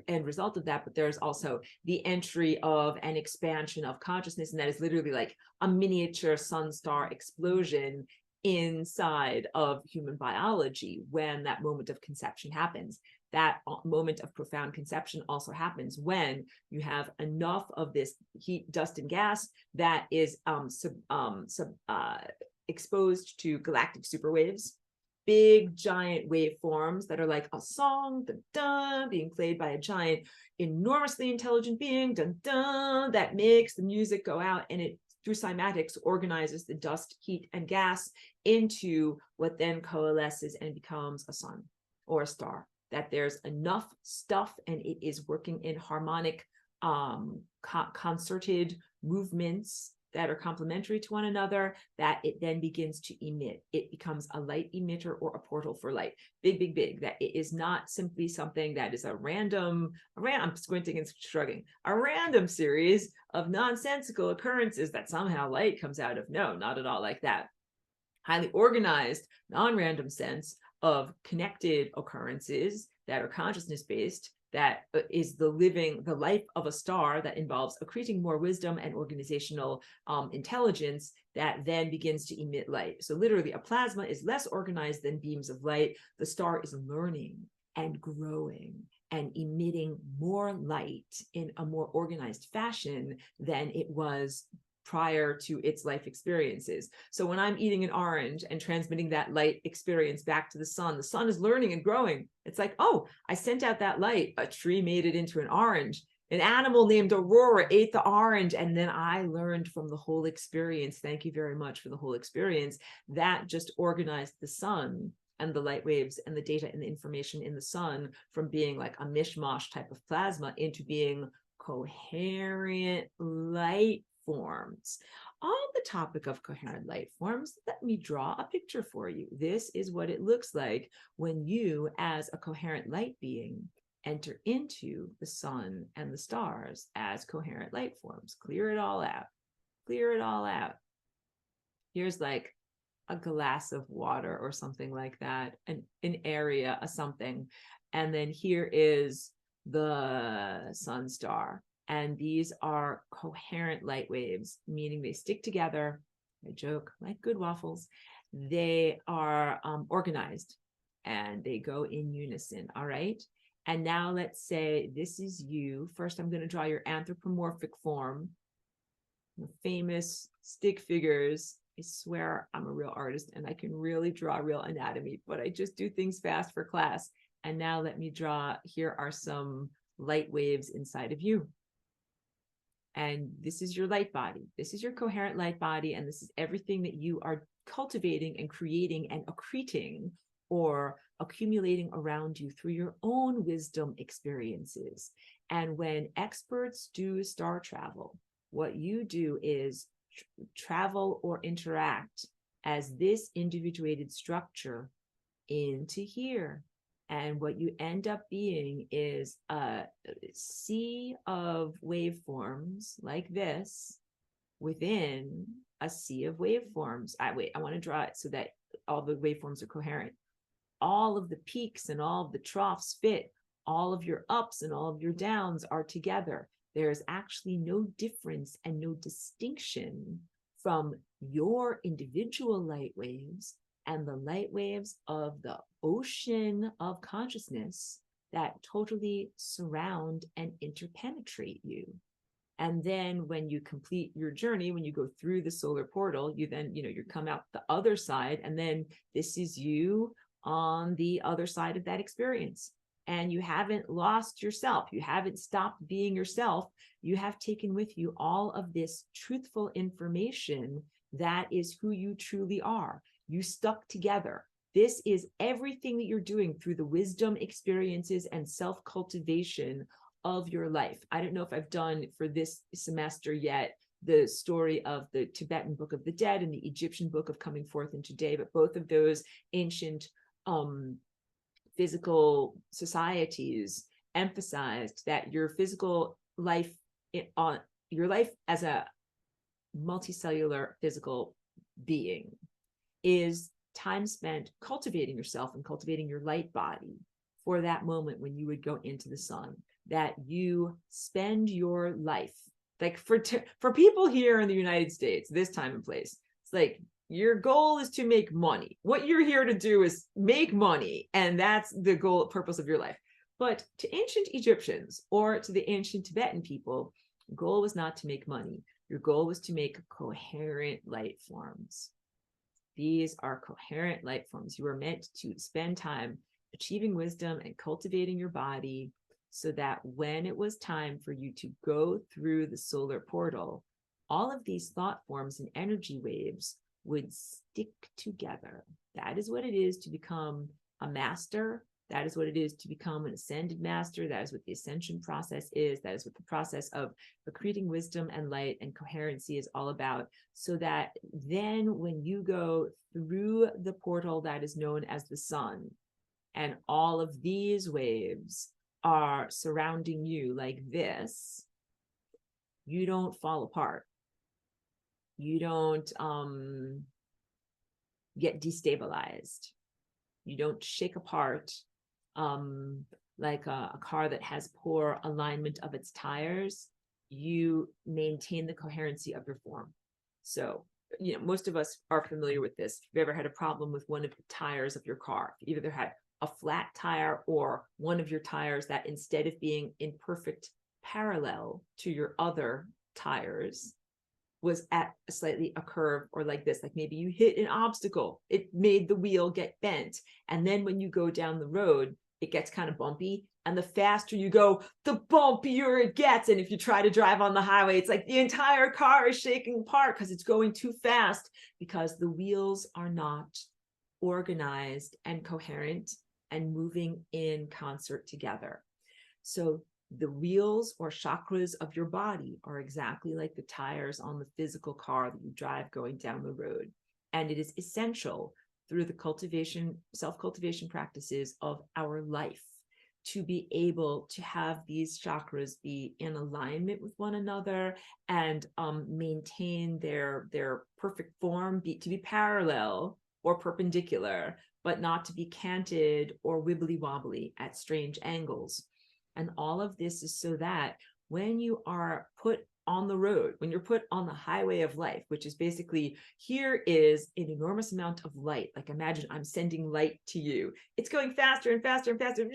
end result of that, but there's also the entry of an expansion of consciousness, and that is literally like a miniature sun-star explosion inside of human biology when that moment of conception happens. That moment of profound conception also happens when you have enough of this heat, dust, and gas that is exposed to galactic superwaves, big giant waveforms that are like a song, dun, dun, being played by a giant, enormously intelligent being, dun, dun, that makes the music go out, and it, through cymatics, organizes the dust, heat, and gas into what then coalesces and becomes a sun or a star. That there's enough stuff and it is working in harmonic, concerted movements that are complementary to one another, that it then begins to emit. It becomes a light emitter or a portal for light. Big. That it is not simply something that is I'm squinting and shrugging, a random series of nonsensical occurrences that somehow light comes out of. No, not at all like that. Highly organized, non-random sense of connected occurrences that are consciousness based, that is the life of a star that involves accreting more wisdom and organizational intelligence that then begins to emit light. So literally, a plasma is less organized than beams of light. The star is learning and growing and emitting more light in a more organized fashion than it was prior to its life experiences. So when I'm eating an orange and transmitting that light experience back to the sun is learning and growing. It's like, oh, I sent out that light, a tree made it into an orange, an animal named Aurora ate the orange, and then I learned from the whole experience. Thank you very much for the whole experience. That just organized the sun and the light waves and the data and the information in the sun from being like a mishmash type of plasma into being coherent light forms. On the topic of coherent light forms, let me draw a picture for you. This is what it looks like when you, as a coherent light being, enter into the sun and the stars as coherent light forms. Clear it all out. Clear it all out. Here's like a glass of water or something like that, an area of something. And then here is the sun star. And these are coherent light waves, meaning they stick together. I joke, like good waffles. They are organized and they go in unison. All right. And now let's say this is you. First, I'm going to draw your anthropomorphic form, the famous stick figures. I swear I'm a real artist and I can really draw real anatomy, but I just do things fast for class. And now let me draw, here are some light waves inside of you. And this is your light body. This is your coherent light body. And this is everything that you are cultivating and creating and accreting or accumulating around you through your own wisdom experiences. And when experts do star travel, what you do is travel or interact as this individuated structure into here. And what you end up being is a sea of waveforms like this within a sea of waveforms. I want to draw it so that all the waveforms are coherent. All of the peaks and all of the troughs fit. All of your ups and all of your downs are together. There's actually no difference and no distinction from your individual light waves and the light waves of the ocean of consciousness that totally surround and interpenetrate you. And then when you complete your journey, when you go through the solar portal, you then, you come out the other side, and then this is you on the other side of that experience. And you haven't lost yourself. You haven't stopped being yourself. You have taken with you all of this truthful information that is who you truly are. You stuck together. This is everything that you're doing through the wisdom experiences and self-cultivation of your life. I don't know if I've done for this semester yet the story of the Tibetan Book of the Dead and the Egyptian Book of Coming Forth into Day, but both of those ancient physical societies emphasized that your physical life, your life as a multicellular physical being, is time spent cultivating yourself and cultivating your light body for that moment when you would go into the sun. That you spend your life, like for people here in the United States, this time and place, it's like your goal is to make money. What you're here to do is make money, and that's the goal, purpose of your life. But to ancient Egyptians or to the ancient Tibetan people, the goal was not to make money. Your goal was to make coherent light forms. These are coherent light forms. You are meant to spend time achieving wisdom and cultivating your body so that when it was time for you to go through the solar portal, all of these thought forms and energy waves would stick together. That is what it is to become a master. That is what it is to become an ascended master. That is what the ascension process is. That is what the process of accreting wisdom and light and coherency is all about. So that then when you go through the portal that is known as the sun, and all of these waves are surrounding you like this, you don't fall apart. You don't get destabilized. You don't shake apart like a car that has poor alignment of its tires. You maintain the coherency of your form. So, most of us are familiar with this. If you've ever had a problem with one of the tires of your car, you either had a flat tire or one of your tires that, instead of being in perfect parallel to your other tires, was at a curve, or like this, like maybe you hit an obstacle, it made the wheel get bent. And then when you go down the road, it gets kind of bumpy. And the faster you go, the bumpier it gets. And if you try to drive on the highway, it's like the entire car is shaking apart because it's going too fast, because the wheels are not organized and coherent and moving in concert together. So the wheels or chakras of your body are exactly like the tires on the physical car that you drive going down the road. And it is essential through the self-cultivation practices of our life to be able to have these chakras be in alignment with one another and maintain their perfect form, to be parallel or perpendicular, but not to be canted or wibbly wobbly at strange angles. And all of this is so that when you are put on the road, when you're put on the highway of life, which is basically, here is an enormous amount of light. Like, imagine I'm sending light to you. It's going faster and faster and faster,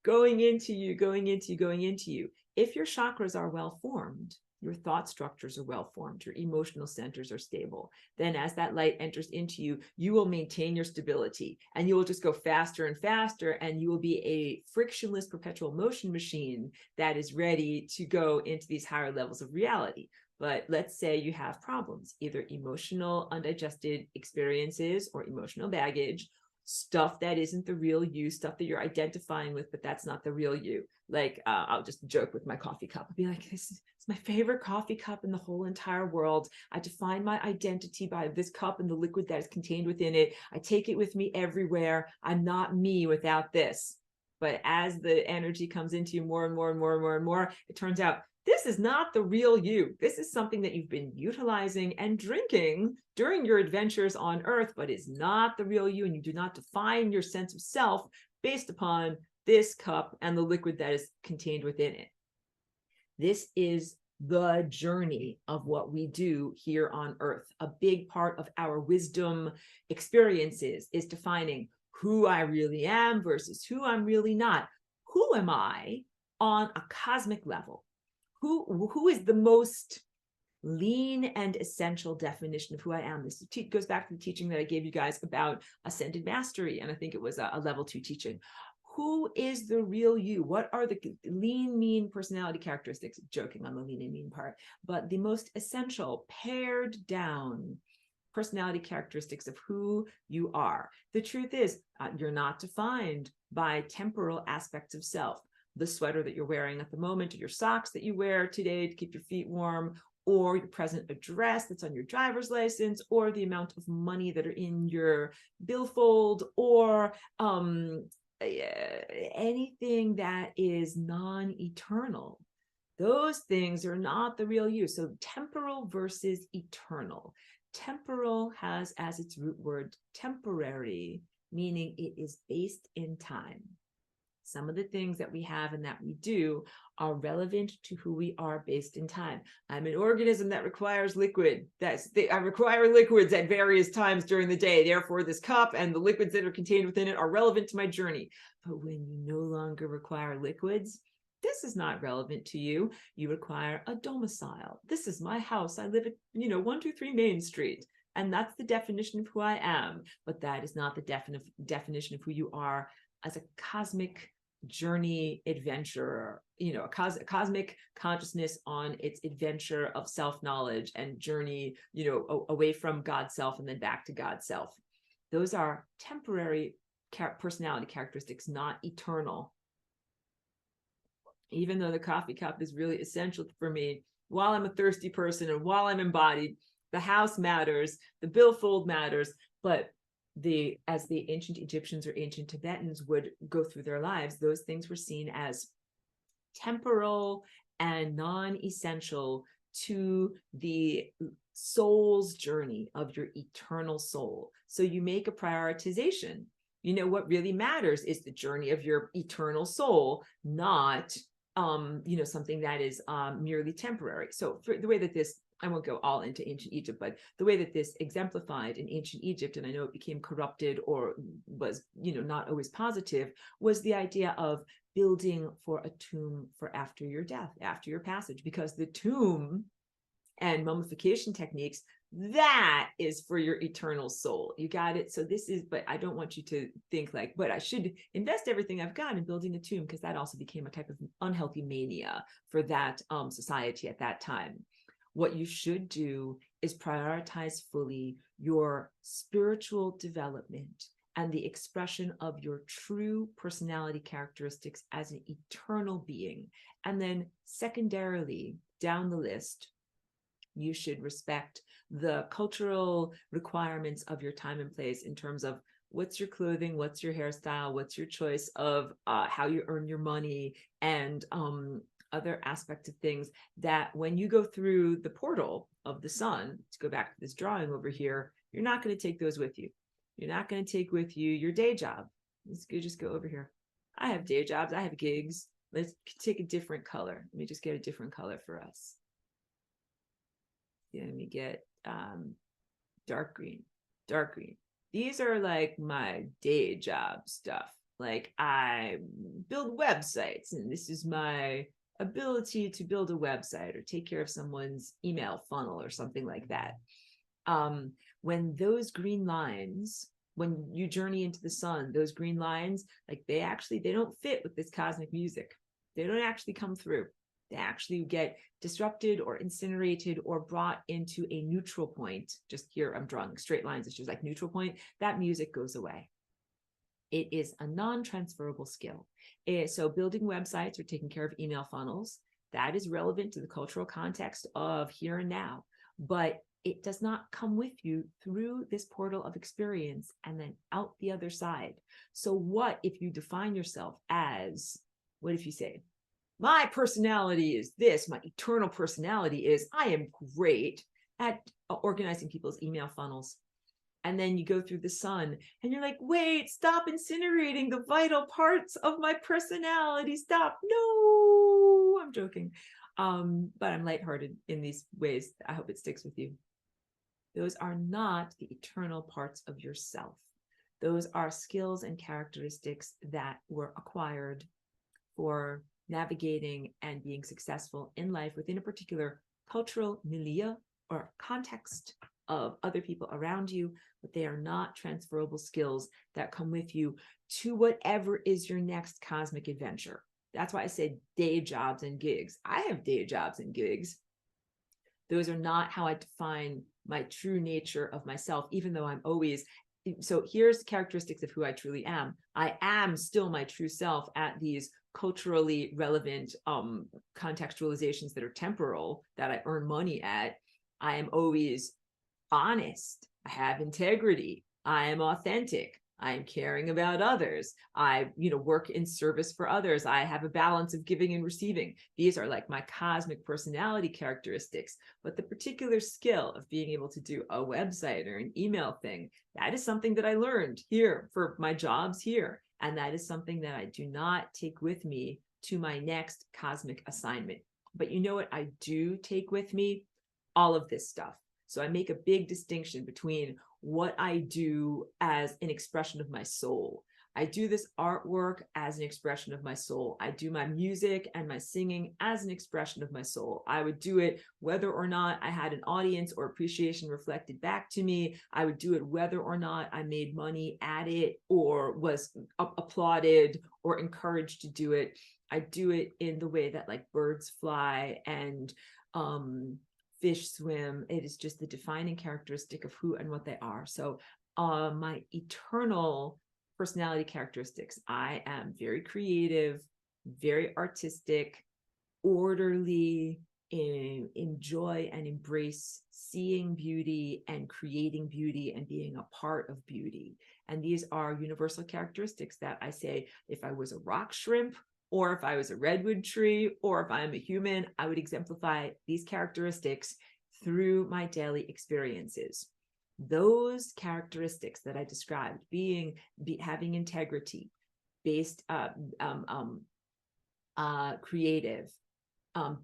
going into you, going into you, going into you. If your chakras are well formed, your thought structures are well formed, your emotional centers are stable, then as that light enters into you, you will maintain your stability, and you will just go faster and faster, and you will be a frictionless perpetual motion machine that is ready to go into these higher levels of reality. But let's say you have problems, either emotional undigested experiences or emotional baggage, stuff that isn't the real you, stuff that you're identifying with, but that's not the real you. Like, I'll just joke with my coffee cup. I'll be like, this is my favorite coffee cup in the whole entire world. I define my identity by this cup and the liquid that is contained within it. I take it with me everywhere. I'm not me without this. But as the energy comes into you more and more and more and more and more, it turns out this is not the real you. This is something that you've been utilizing and drinking during your adventures on Earth, but is not the real you. And you do not define your sense of self based upon this cup and the liquid that is contained within it. This is the journey of what we do here on Earth. A big part of our wisdom experiences is defining who I really am versus who I'm really not. Who am I on a cosmic level? Who is the most lean and essential definition of who I am? This goes back to the teaching that I gave you guys about ascended mastery, and I think it was a level 2 teaching. Who is the real you? What are the lean, mean personality characteristics? Joking on the lean and mean part, but the most essential, pared down personality characteristics of who you are. The truth is, you're not defined by temporal aspects of self. The sweater that you're wearing at the moment, or your socks that you wear today to keep your feet warm, or your present address that's on your driver's license, or the amount of money that are in your billfold, or anything that is non-eternal. Those things are not the real you. So temporal versus eternal. Temporal has as its root word temporary, meaning it is based in time. Some of the things that we have and that we do are relevant to who we are based in time. I'm an organism that requires liquid. I require liquids at various times during the day. Therefore, this cup and the liquids that are contained within it are relevant to my journey. But when you no longer require liquids, this is not relevant to you. You require a domicile. This is my house. I live at 123 Main Street. And that's the definition of who I am. But that is not the definition of who you are as a cosmic journey adventurer, a cosmic consciousness on its adventure of self-knowledge and journey, away from God's self and then back to God's self. Those are temporary personality characteristics, not eternal. Even though the coffee cup is really essential for me while I'm a thirsty person and while I'm embodied, the house matters, the billfold matters, but as the ancient Egyptians or ancient Tibetans would go through their lives, those things were seen as temporal and non-essential to the soul's journey of your eternal soul. So you make a prioritization. You know, what really matters is the journey of your eternal soul, not something that is merely temporary. So for the way that this, I won't go all into ancient Egypt, but the way that this exemplified in ancient Egypt, and I know it became corrupted or was, not always positive, was the idea of building for a tomb for after your death, after your passage, because the tomb and mummification techniques, that is for your eternal soul. You got it? So this is, but I don't want you to think like, but I should invest everything I've got in building a tomb, because that also became a type of unhealthy mania for that society at that time. What you should do is prioritize fully your spiritual development and the expression of your true personality characteristics as an eternal being. And then secondarily, down the list, you should respect the cultural requirements of your time and place in terms of what's your clothing, what's your hairstyle, what's your choice of how you earn your money, and other aspects of things that when you go through the portal of the sun, to go back to this drawing over here, you're not going to take those with you. You're not going to take with you your day job. Let's just go over here. I have day jobs. I have gigs. Let's take a different color. Let me just get a different color for us. Let me get dark green. These are like my day job stuff. Like I build websites, and this is my ability to build a website or take care of someone's email funnel or something like that. When those green lines, when you journey into the sun, those green lines, like they don't fit with this cosmic music. They don't actually come through. They actually get disrupted or incinerated or brought into a neutral point. Just here, I'm drawing straight lines. It's just like neutral point. That music goes away. It is a non-transferable skill. So building websites or taking care of email funnels, that is relevant to the cultural context of here and now, but it does not come with you through this portal of experience and then out the other side. So what if you define yourself as, what if you say, my personality is this, my eternal personality is, I am great at organizing people's email funnels. And then you go through the sun and you're like, wait, stop incinerating the vital parts of my personality. Stop. No, I'm joking. But I'm lighthearted in these ways. I hope it sticks with you. Those are not the eternal parts of yourself. Those are skills and characteristics that were acquired for navigating and being successful in life within a particular cultural milieu or context of other people around you, but they are not transferable skills that come with you to whatever is your next cosmic adventure. That's why I said day jobs and gigs. I have day jobs and gigs. Those are not how I define my true nature of myself, even though I'm always, so here's the characteristics of who I truly am. I am still my true self at these culturally relevant contextualizations that are temporal, that I earn money at. I am always honest. I have integrity. I am authentic. I am caring about others. I, work in service for others. I have a balance of giving and receiving. These are like my cosmic personality characteristics. But the particular skill of being able to do a website or an email thing, that is something that I learned here for my jobs here. And that is something that I do not take with me to my next cosmic assignment. But you know what I do take with me? All of this stuff. So I make a big distinction between what I do as an expression of my soul. I do this artwork as an expression of my soul. I do my music and my singing as an expression of my soul. I would do it whether or not I had an audience or appreciation reflected back to me. I would do it whether or not I made money at it or was applauded or encouraged to do it. I do it in the way that like birds fly and fish swim. It is just the defining characteristic of who and what they are. So my eternal personality characteristics, I am very creative, very artistic, orderly, enjoy and embrace seeing beauty and creating beauty and being a part of beauty. And these are universal characteristics that I say, if I was a rock shrimp, or if I was a redwood tree, or if I'm a human, I would exemplify these characteristics through my daily experiences. those characteristics that I described, having integrity, based, creative,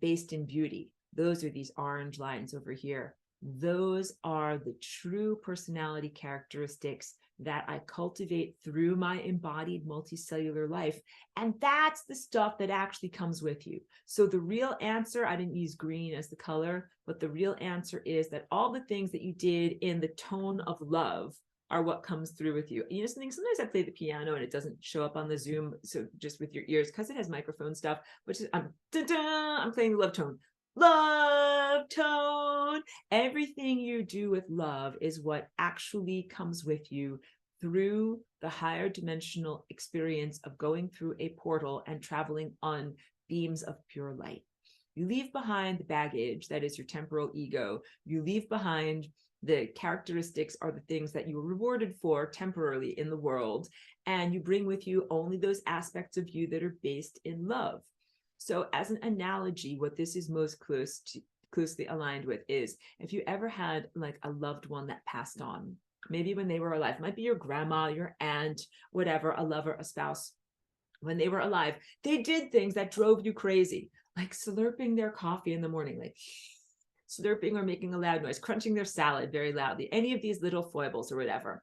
based in beauty. Those are these orange lines over here. Those are the true personality characteristics that I cultivate through my embodied multicellular life. And that's the stuff that actually comes with you. So the real answer, I didn't use green as the color, but the real answer is that all the things that you did in the tone of love are what comes through with you. You know, sometimes I play the piano and it doesn't show up on the Zoom, so just with your ears, because it has microphone stuff, which is, I'm playing the love tone. Love tone. Everything you do with love is what actually comes with you through the higher dimensional experience of going through a portal and traveling on beams of pure light. You leave behind the baggage that is your temporal ego. You leave behind the characteristics are the things that you were rewarded for temporarily in the world, and you bring with you only those aspects of you that are based in love. So as an analogy, what this is most closely aligned with is if you ever had like a loved one that passed on, maybe when they were alive, it might be your grandma, your aunt, whatever, a lover, a spouse. When they were alive, they did things that drove you crazy, like slurping their coffee in the morning, like slurping or making a loud noise, crunching their salad very loudly, any of these little foibles or whatever,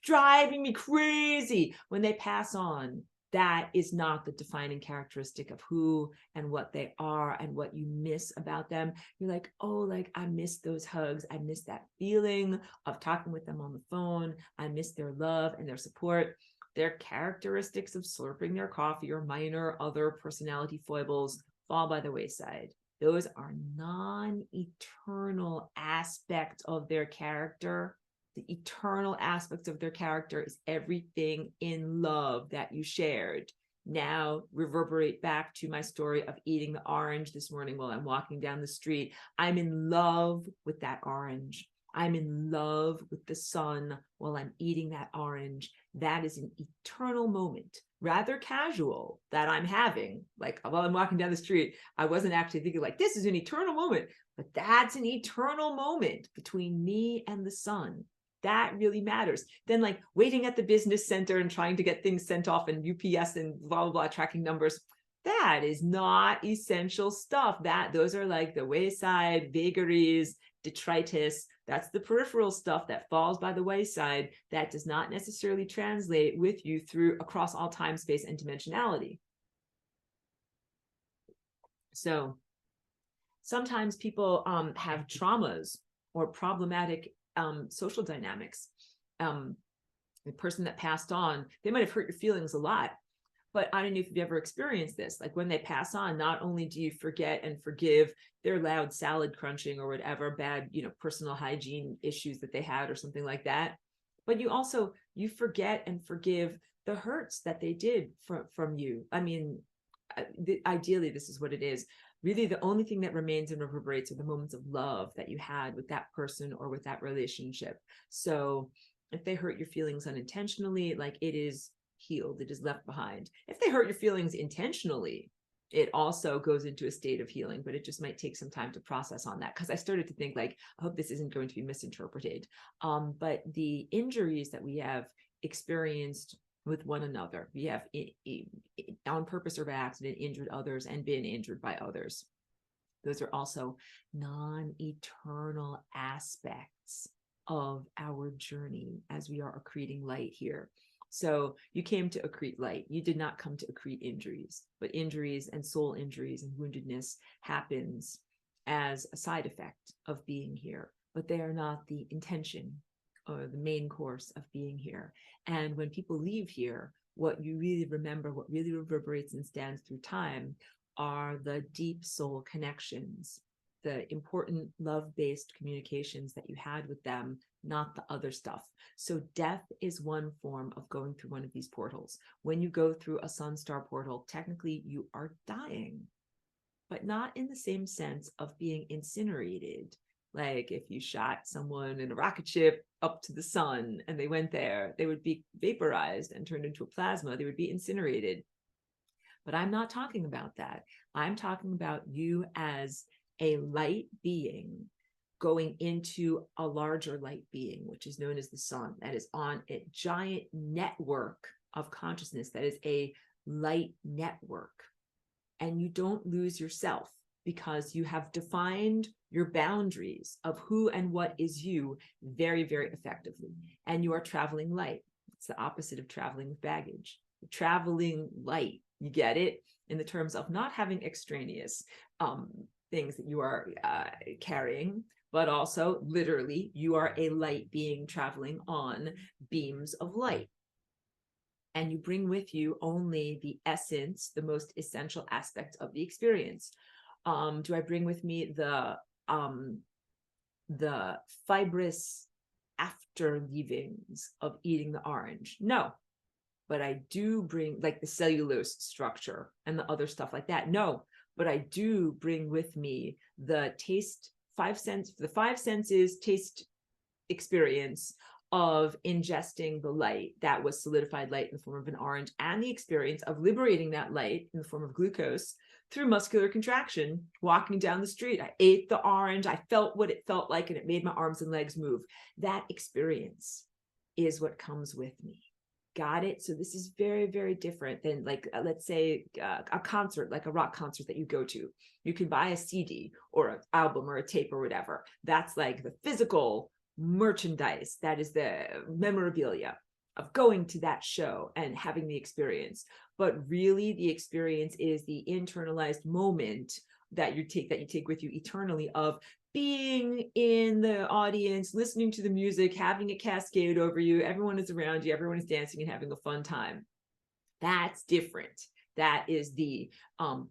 driving me crazy. When they pass on, that is not the defining characteristic of who and what they are and what you miss about them. You're like, oh, like I miss those hugs. I miss that feeling of talking with them on the phone. I miss their love and their support. Their characteristics of slurping their coffee or minor other personality foibles fall by the wayside. Those are non-eternal aspects of their character. The eternal aspects of their character is everything in love that you shared. Now reverberate back to my story of eating the orange this morning while I'm walking down the street. I'm in love with that orange. I'm in love with the sun while I'm eating that orange. That is an eternal moment, rather casual, that I'm having. Like while I'm walking down the street, I wasn't actually thinking like, this is an eternal moment, but that's an eternal moment between me and the sun. That really matters. Then like waiting at the business center and trying to get things sent off and UPS and blah, blah, blah, tracking numbers. That is not essential stuff. Those are like the wayside vagaries, detritus. That's the peripheral stuff that falls by the wayside that does not necessarily translate with you through across all time, space, and dimensionality. So sometimes people have traumas or problematic social dynamics. The person that passed on, they might have hurt your feelings a lot, but I don't know if you've ever experienced this. Like when they pass on, not only do you forget and forgive their loud salad crunching or whatever bad, personal hygiene issues that they had or something like that, but you forget and forgive the hurts that they did from you. I mean, ideally, this is what it is. Really, the only thing that remains and reverberates are the moments of love that you had with that person or with that relationship. So if they hurt your feelings unintentionally, like it is healed, it is left behind. If they hurt your feelings intentionally, it also goes into a state of healing, but it just might take some time to process on that. Because I started to think like, I hope this isn't going to be misinterpreted. But the injuries that we have experienced with one another, we have on purpose or by accident injured others and been injured by others. Those are also non-eternal aspects of our journey as we are accreting light here. So you came to accrete light. You did not come to accrete injuries, but injuries and soul injuries and woundedness happens as a side effect of being here, but they are not the intention or the main course of being here. And when people leave here, what you really remember, what really reverberates and stands through time are the deep soul connections, the important love-based communications that you had with them, not the other stuff. So death is one form of going through one of these portals. When you go through a sun star portal, technically you are dying, but not in the same sense of being incinerated. Like if you shot someone in a rocket ship up to the sun and they went there, they would be vaporized and turned into a plasma. They would be incinerated. But I'm not talking about that. I'm talking about you as a light being going into a larger light being, which is known as the sun, that is on a giant network of consciousness, that is a light network. And you don't lose yourself because you have defined your boundaries of who and what is you very, very effectively. And you are traveling light. It's the opposite of traveling with baggage. Traveling light, you get it? In the terms of not having extraneous things that you are carrying, but also literally you are a light being traveling on beams of light. And you bring with you only the essence, the most essential aspect of the experience. Do I bring with me the fibrous after leavings of eating the orange? No. But I do bring like the cellulose structure and the other stuff like that. No, but I do bring with me the taste, the five senses taste experience of ingesting the light that was solidified light in the form of an orange, and the experience of liberating that light in the form of glucose through muscular contraction, walking down the street. I ate the orange, I felt what it felt like, and it made my arms and legs move. That experience is what comes with me. Got it? So this is very, very different than like, let's say a concert, like a rock concert that you go to. You can buy a CD or an album or a tape or whatever. That's like the physical merchandise. That is the memorabilia of going to that show and having the experience. But really the experience is the internalized moment that you take with you eternally, of being in the audience, listening to the music, having it cascade over you. Everyone is around you. Everyone is dancing and having a fun time. That's different. That is the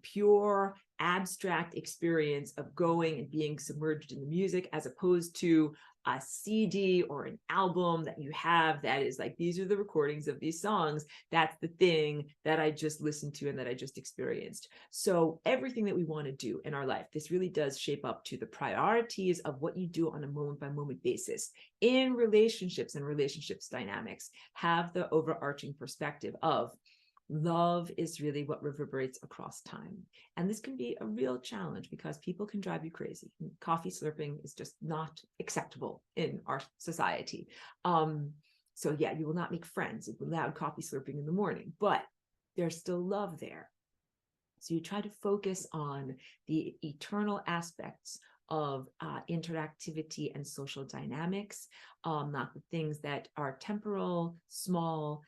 pure abstract experience of going and being submerged in the music, as opposed to a CD or an album that you have that is like, these are the recordings of these songs. That's the thing that I just listened to and that I just experienced. So everything that we want to do in our life, this really does shape up to the priorities of what you do on a moment by moment basis in relationships and relationships dynamics. Have the overarching perspective of love is really what reverberates across time. And this can be a real challenge because people can drive you crazy. Coffee slurping is just not acceptable in our society. So yeah, you will not make friends with loud coffee slurping in the morning, but there's still love there. So you try to focus on the eternal aspects of interactivity and social dynamics, not the things that are temporal, small,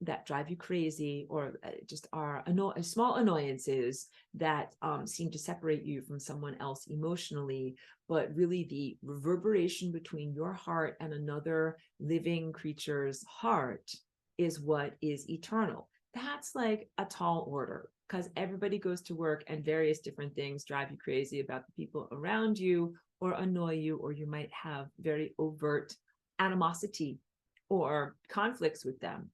that drive you crazy, or just are small annoyances that seem to separate you from someone else emotionally, but really the reverberation between your heart and another living creature's heart is what is eternal. That's like a tall order, because everybody goes to work and various different things drive you crazy about the people around you, or annoy you, or you might have very overt animosity or conflicts with them.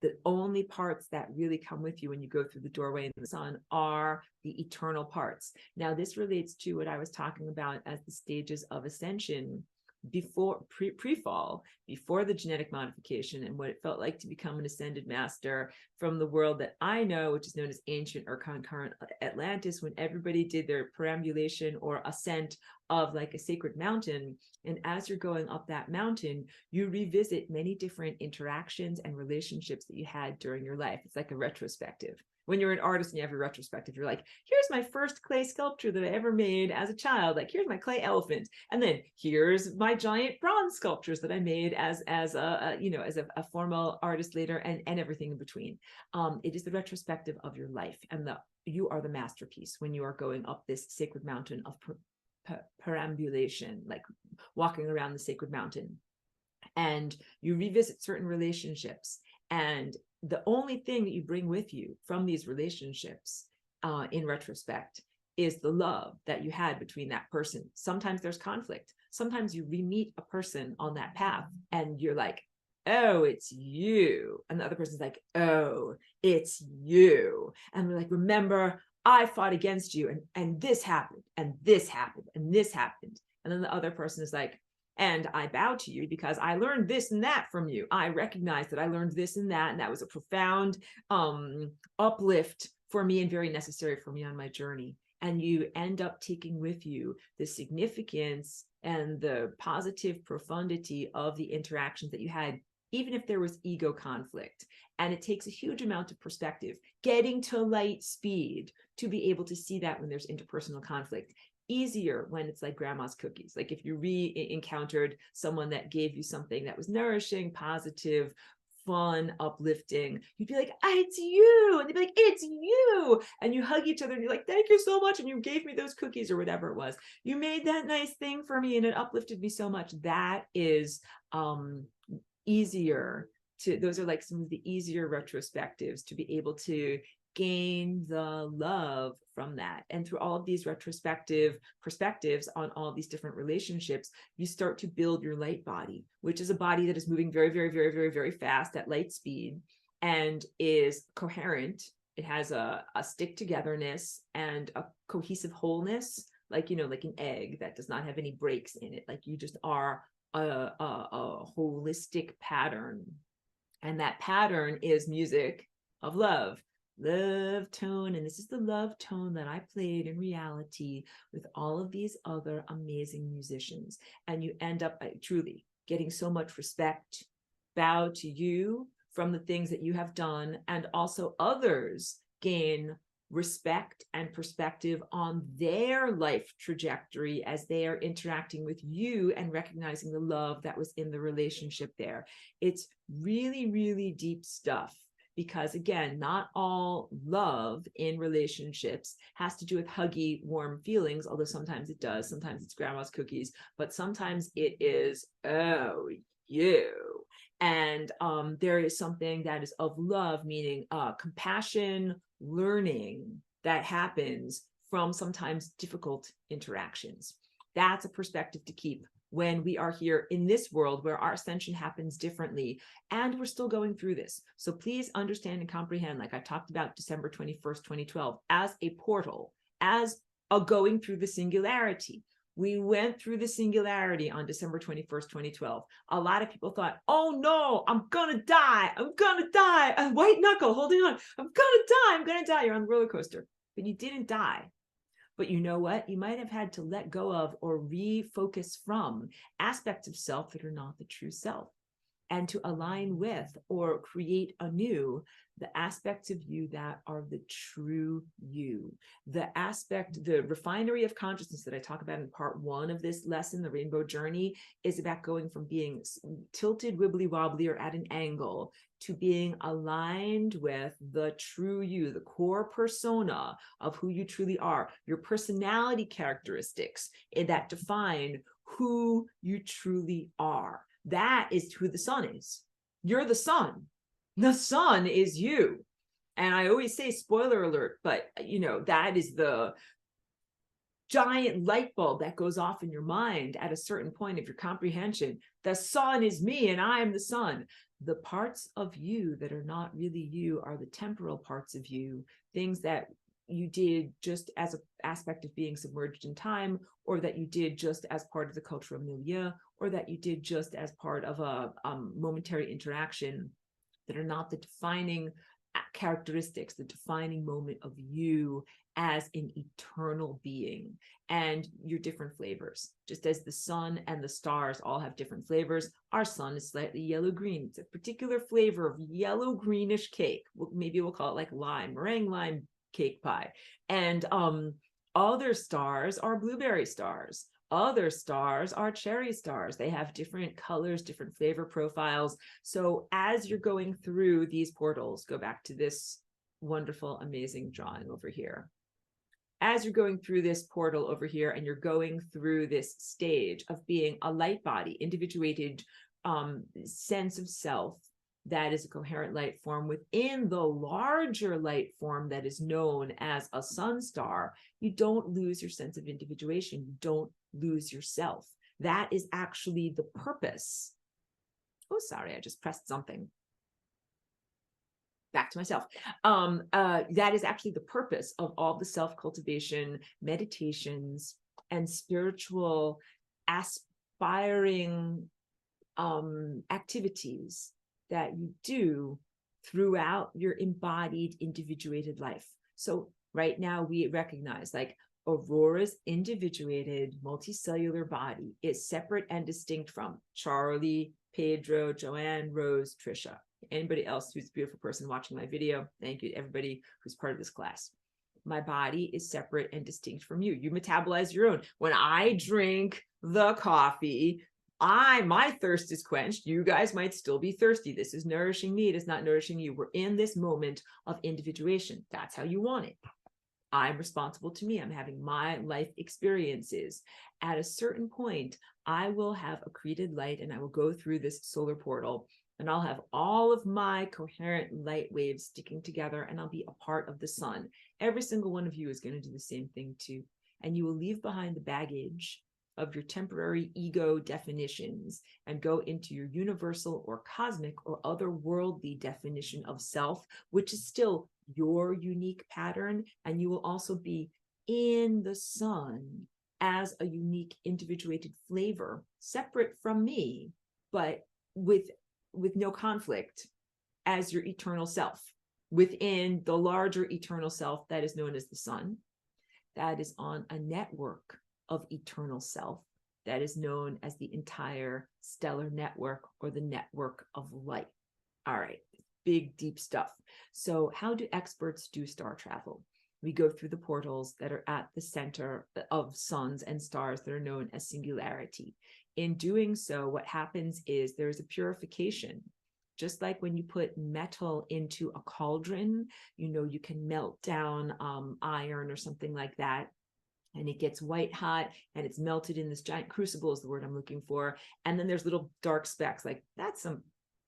The only parts that really come with you when you go through the doorway in the sun are the eternal parts. Now, this relates to what I was talking about as the stages of ascension before pre-fall, before the genetic modification, and what it felt like to become an ascended master from the world that I know, which is known as ancient or concurrent Atlantis, when everybody did their perambulation or ascent of like a sacred mountain. And as you're going up that mountain, you revisit many different interactions and relationships that you had during your life. It's like a retrospective. When you're an artist and you have a retrospective, you're like, here's my first clay sculpture that I ever made as a child. Like, here's my clay elephant. And then here's my giant bronze sculptures that I made as a formal artist later, and everything in between. It is the retrospective of your life, and you are the masterpiece when you are going up this sacred mountain of perambulation, like walking around the sacred mountain. And you revisit certain relationships, and the only thing that you bring with you from these relationships in retrospect is the love that you had between that person. Sometimes there's conflict. Sometimes you re-meet a person on that path and you're like, oh, it's you. And the other person's like, oh, it's you. And they're like, remember, I fought against you, and this happened, and this happened, and this happened. And then the other person is like, and I bow to you because I learned this and that from you. I recognize that I learned this and that was a profound uplift for me and very necessary for me on my journey. and you end up taking with you the significance and the positive profundity of the interactions that you had, even if there was ego conflict. And it takes a huge amount of perspective, getting to light speed to be able to see that when there's interpersonal conflict. Easier when it's like grandma's cookies. Like if you encountered someone that gave you something that was nourishing, positive, fun, uplifting, you'd be like, it's you. And they'd be like, it's you. And you hug each other and you're like, thank you so much. And you gave me those cookies or whatever it was. You made that nice thing for me and it uplifted me so much. That is easier to, those are like some of the easier retrospectives to be able to gain the love from that. And through all of these retrospective perspectives on all these different relationships, you start to build your light body, which is a body that is moving very, very, very, very, very fast at light speed and is coherent. It has a stick togetherness and a cohesive wholeness, like, you know, like an egg that does not have any breaks in it. Like you just are a holistic pattern. And that pattern is music of love tone. And this is the love tone that I played in reality with all of these other amazing musicians. And you end up truly getting so much respect, bow to you from the things that you have done, and also others gain respect and perspective on their life trajectory as they are interacting with you and recognizing the love that was in the relationship there. It's really, really deep stuff. Because again, not all love in relationships has to do with huggy, warm feelings, although sometimes it does. Sometimes it's grandma's cookies, but sometimes it is, oh, you. And there is something that is of love, meaning compassion, learning that happens from sometimes difficult interactions. That's a perspective to keep when we are here in this world where our ascension happens differently and we're still going through this. So please understand and comprehend, like I talked about December 21st, 2012, as a portal, as a going through the singularity. We went through the singularity on December 21st, 2012. A lot of people thought, oh no, I'm gonna die. I'm gonna die. A white knuckle holding on. I'm gonna die. I'm gonna die. You're on the roller coaster. But you didn't die. But you know what? You might have had to let go of or refocus from aspects of self that are not the true self, and to align with or create anew the aspects of you that are the true you. The aspect, the refinery of consciousness that I talk about in part 1 of this lesson, the rainbow journey, is about going from being tilted, wibbly wobbly, or at an angle to being aligned with the true you, the core persona of who you truly are, your personality characteristics that define who you truly are. That is who the sun is. You're the sun. The sun is you. And I always say, spoiler alert, but you know, that is the giant light bulb that goes off in your mind at a certain point of your comprehension. The sun is me and I am the sun. The parts of you that are not really you are the temporal parts of you, things that you did just as an aspect of being submerged in time, or that you did just as part of the cultural milieu, or that you did just as part of a momentary interaction, that are not the defining characteristics, the defining moment of you as an eternal being. And your different flavors, just as the sun and the stars all have different flavors. Our sun is slightly yellow-green. It's a particular flavor of yellow-greenish cake. Maybe we'll call it like lime, meringue lime cake pie. And other stars are blueberry stars. Other stars are cherry stars. They have different colors, different flavor profiles. So as you're going through these portals, go back to this wonderful, amazing drawing over here. As you're going through this portal over here and you're going through this stage of being a light body, individuated sense of self, that is a coherent light form within the larger light form that is known as a sun star, you don't lose your sense of individuation. You don't lose yourself. That is actually the purpose. Oh, sorry, I just pressed something. Back to myself. That is actually the purpose of all the self-cultivation, meditations, and spiritual aspiring activities that you do throughout your embodied, individuated life. So right now we recognize, like, Aurora's individuated multicellular body is separate and distinct from Charlie, Pedro, Joanne, Rose, Trisha. Anybody else who's a beautiful person watching my video, thank you to everybody who's part of this class. My body is separate and distinct from you. You metabolize your own. When I drink the coffee, my thirst is quenched. You guys might still be thirsty. This is nourishing me. It is not nourishing you. We're in this moment of individuation. That's how you want it. I'm responsible to me. I'm having my life experiences. At a certain point, I will have accreted light and I will go through this solar portal and I'll have all of my coherent light waves sticking together and I'll be a part of the sun. Every single one of you is going to do the same thing too. And you will leave behind the baggage of your temporary ego definitions and go into your universal or cosmic or otherworldly definition of self, which is still your unique pattern. And you will also be in the sun as a unique individuated flavor, separate from me, but with no conflict, as your eternal self within the larger eternal self that is known as the sun, that is on a network of eternal self that is known as the entire stellar network or the network of light. All right, big, deep stuff. So how do experts do star travel? We go through the portals that are at the center of suns and stars that are known as singularity. In doing so, what happens is there's a purification. Just like when you put metal into a cauldron, you can melt down iron or something like that, and it gets white hot and it's melted in this giant crucible is the word I'm looking for. And then there's little dark specks, like that's some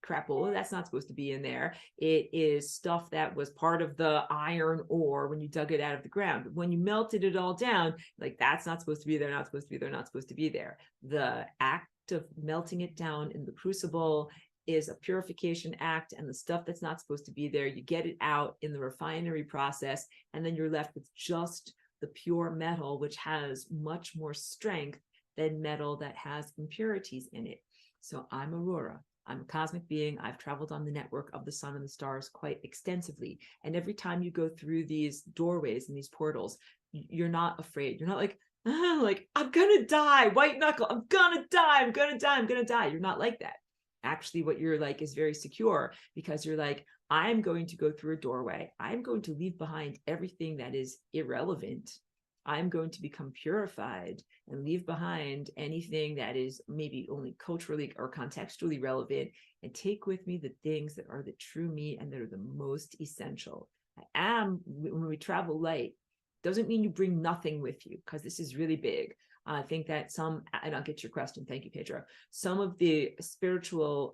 crapola, that's not supposed to be in there. It is stuff that was part of the iron ore when you dug it out of the ground. When you melted it all down, like that's not supposed to be there, not supposed to be there, not supposed to be there. The act of melting it down in the crucible is a purification act, and the stuff that's not supposed to be there, you get it out in the refinery process, and then you're left with just the pure metal, which has much more strength than metal that has impurities in it. So I'm Aurora. I'm a cosmic being. I've traveled on the network of the sun and the stars quite extensively. And every time you go through these doorways and these portals, you're not afraid. You're not like, I'm going to die, white knuckle. I'm going to die. I'm going to die. I'm going to die. You're not like that. Actually, what you're like is very secure, because you're like, I'm going to go through a doorway. I'm going to leave behind everything that is irrelevant. I'm going to become purified and leave behind anything that is maybe only culturally or contextually relevant, and take with me the things that are the true me and that are the most essential. When we travel light, doesn't mean you bring nothing with you, because this is really big. I think that and I'll get your question. Thank you, Pedro. Some of the spiritual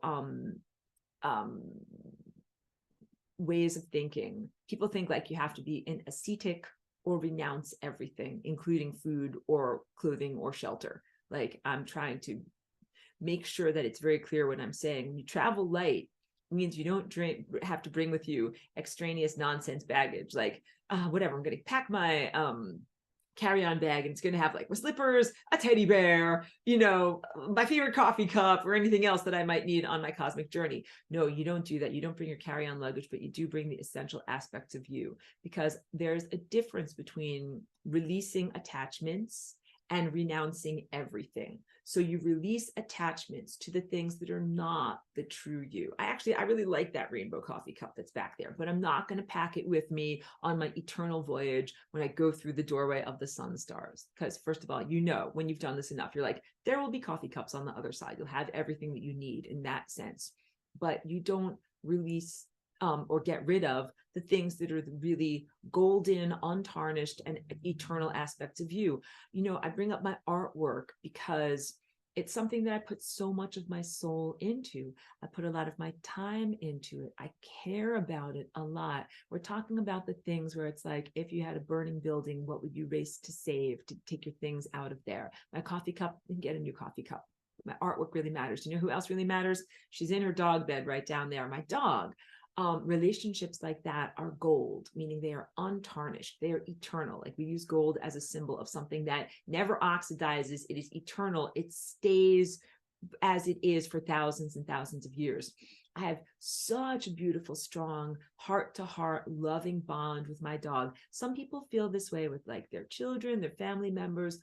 ways of thinking, people think like you have to be an ascetic or renounce everything, including food or clothing or shelter. Like, I'm trying to make sure that it's very clear what I'm saying. When you travel light, it means you don't have to bring with you extraneous nonsense baggage. Like, whatever, I'm going to pack my carry-on bag and it's going to have like my slippers, a teddy bear, my favorite coffee cup, or anything else that I might need on my cosmic journey. No, you don't do that. You don't bring your carry-on luggage, but you do bring the essential aspects of you, because there's a difference between releasing attachments and renouncing everything. So you release attachments to the things that are not the true you. I really like that rainbow coffee cup that's back there, but I'm not going to pack it with me on my eternal voyage when I go through the doorway of the sun stars. Because first of all, when you've done this enough, you're like, there will be coffee cups on the other side. You'll have everything that you need in that sense, but you don't release or get rid of the things that are the really golden, untarnished, and eternal aspects of you. I bring up my artwork because it's something that I put so much of my soul into. I put a lot of my time into it. I care about it a lot. We're talking about the things where it's like, if you had a burning building, what would you race to save to take your things out of there? My coffee cup, you can get a new coffee cup. My artwork really matters. You know who else really matters? She's in her dog bed right down there, my dog. Relationships like that are gold, meaning they are untarnished. They are eternal. Like, we use gold as a symbol of something that never oxidizes. It is eternal. It stays as it is for thousands and thousands of years. I have such a beautiful, strong, heart-to-heart, loving bond with my dog. Some people feel this way with like their children, their family members.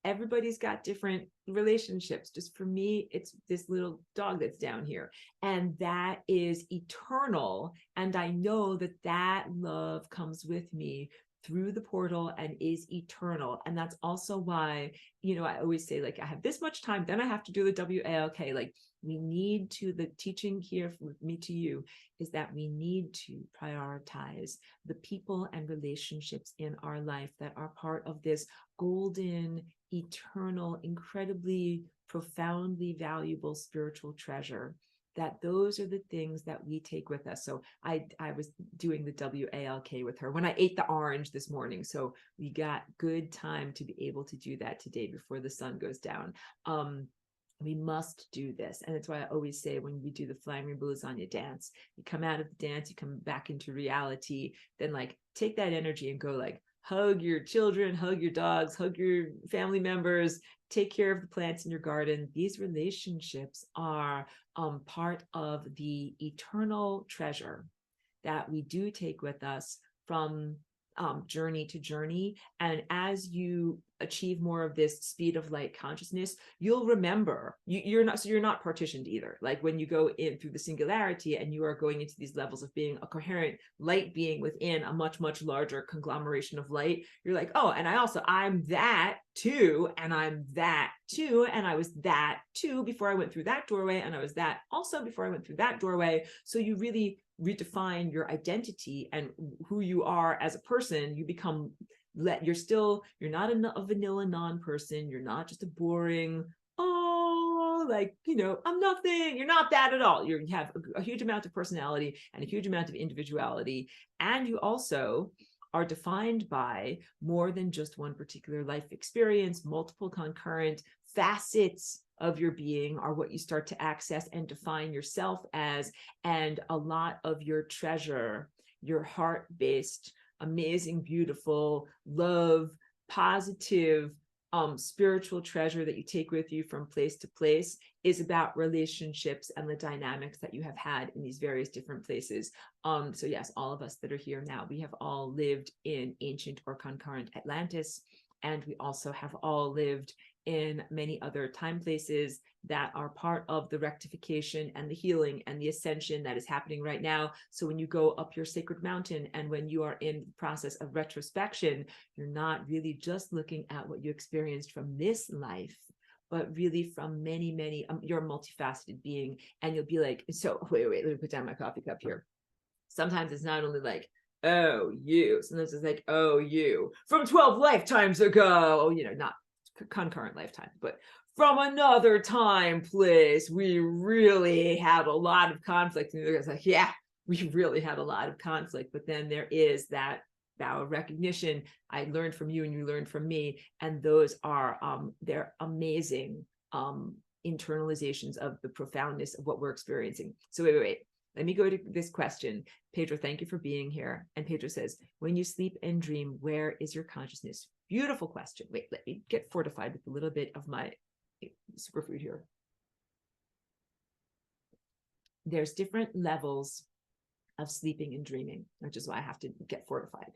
Everybody's got different relationships. Just for me, it's this little dog that's down here. And that is eternal. And I know that that love comes with me through the portal and is eternal. And that's also why, I always say, like, I have this much time, then I have to do the WALK. Like, we need to, the teaching here with me to you is that we need to prioritize the people and relationships in our life that are part of this golden, eternal, incredibly, profoundly valuable spiritual treasure. That those are the things that we take with us. So I was doing the WALK with her when I ate the orange this morning. So we got good time to be able to do that today before the sun goes down. We must do this. And that's why I always say when we do the Flying Rainbow Lasagna dance, you come out of the dance, you come back into reality, then like take that energy and go like, hug your children, hug your dogs, hug your family members, take care of the plants in your garden. These relationships are part of the eternal treasure that we do take with us from journey to journey. And as you achieve more of this speed of light consciousness, you'll remember you're not partitioned either. Like when you go in through the singularity and you are going into these levels of being a coherent light being within a much, much larger conglomeration of light, you're like, oh, and I'm that too, and I'm that too, and I was that too before I went through that doorway, and I was that also before I went through that doorway. So you really redefine your identity and who you are as a person. You become, you're not a vanilla non-person. You're not just a boring, I'm nothing. You're not that at all. You have a huge amount of personality and a huge amount of individuality. And you also are defined by more than just one particular life experience. Multiple concurrent facets of your being are what you start to access and define yourself as. And a lot of your treasure, your heart-based, amazing, beautiful, love, positive, spiritual treasure that you take with you from place to place is about relationships and the dynamics that you have had in these various different places. So yes, all of us that are here now, we have all lived in ancient or concurrent Atlantis, and we also have all lived in many other time places that are part of the rectification and the healing and the ascension that is happening right now. So when you go up your sacred mountain and when you are in the process of retrospection, you're not really just looking at what you experienced from this life, but really from many, many, you're a multifaceted being. And you'll be like, so wait, let me put down my coffee cup here. Sometimes it's not only like, oh, you. Sometimes it's like, oh, you from 12 lifetimes ago, not concurrent lifetimes, but from another time place, we really had a lot of conflict. And it's like, yeah, we really had a lot of conflict. But then there is that vow of recognition. I learned from you and you learned from me. And those are, they're amazing internalizations of the profoundness of what we're experiencing. So wait. Let me go to this question. Pedro, thank you for being here. And Pedro says, when you sleep and dream, where is your consciousness? Beautiful question. Wait, let me get fortified with a little bit of my superfood here. There's different levels of sleeping and dreaming, which is why I have to get fortified.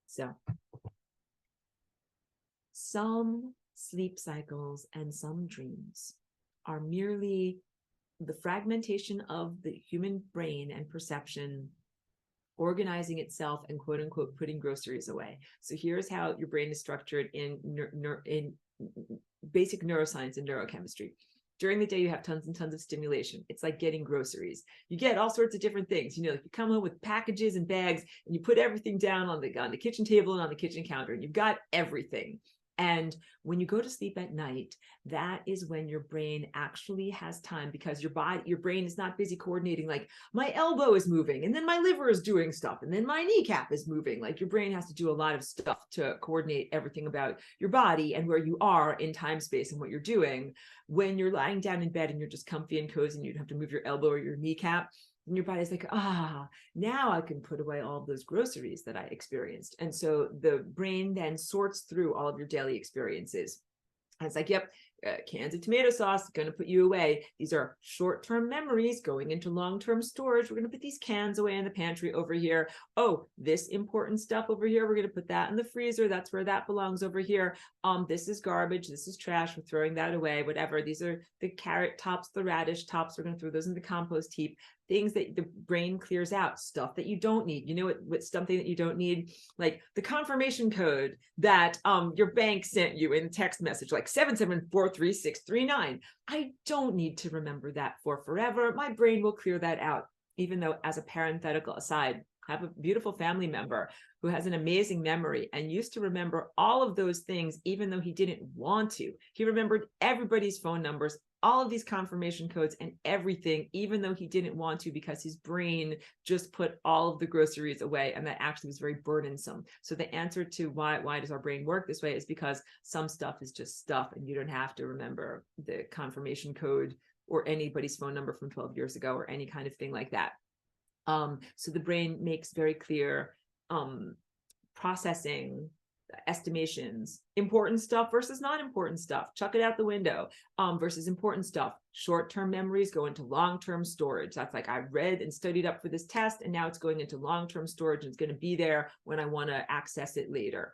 So some sleep cycles and some dreams are merely the fragmentation of the human brain and perception organizing itself and quote unquote putting groceries away. So here's how your brain is structured in basic neuroscience and neurochemistry. During the day, you have tons and tons of stimulation. It's like getting groceries. You get all sorts of different things. You come home with packages and bags, and you put everything down on the kitchen table and on the kitchen counter, and you've got everything. And when you go to sleep at night, that is when your brain actually has time, because your brain is not busy coordinating, like my elbow is moving and then my liver is doing stuff and then my kneecap is moving. Like your brain has to do a lot of stuff to coordinate everything about your body and where you are in time space and what you're doing. When you're lying down in bed and you're just comfy and cozy and you don't have to move your elbow or your kneecap, and your body's like, now I can put away all of those groceries that I experienced. And so the brain then sorts through all of your daily experiences. And it's like, yep, cans of tomato sauce, going to put you away. These are short-term memories going into long-term storage. We're going to put these cans away in the pantry over here. Oh, this important stuff over here, we're going to put that in the freezer. That's where that belongs over here. This is garbage. This is trash. We're throwing that away, whatever. These are the carrot tops, the radish tops. We're going to throw those in the compost heap. Things that the brain clears out, stuff that you don't need. You know what's something that you don't need? Like the confirmation code that your bank sent you in text message, like 7743639. I don't need to remember that for forever. My brain will clear that out. Even though, as a parenthetical aside, I have a beautiful family member who has an amazing memory and used to remember all of those things, even though he didn't want to. He remembered everybody's phone numbers, all of these confirmation codes and everything, even though he didn't want to, because his brain just put all of the groceries away, and that actually was very burdensome. So the answer to why does our brain work this way is because some stuff is just stuff, and you don't have to remember the confirmation code or anybody's phone number from 12 years ago or any kind of thing like that. So the brain makes very clear processing estimations, important stuff versus not important stuff, chuck it out the window, versus important stuff. Short-term memories go into long-term storage. That's like, I read and studied up for this test, and now it's going into long-term storage, and it's going to be there when I want to access it later.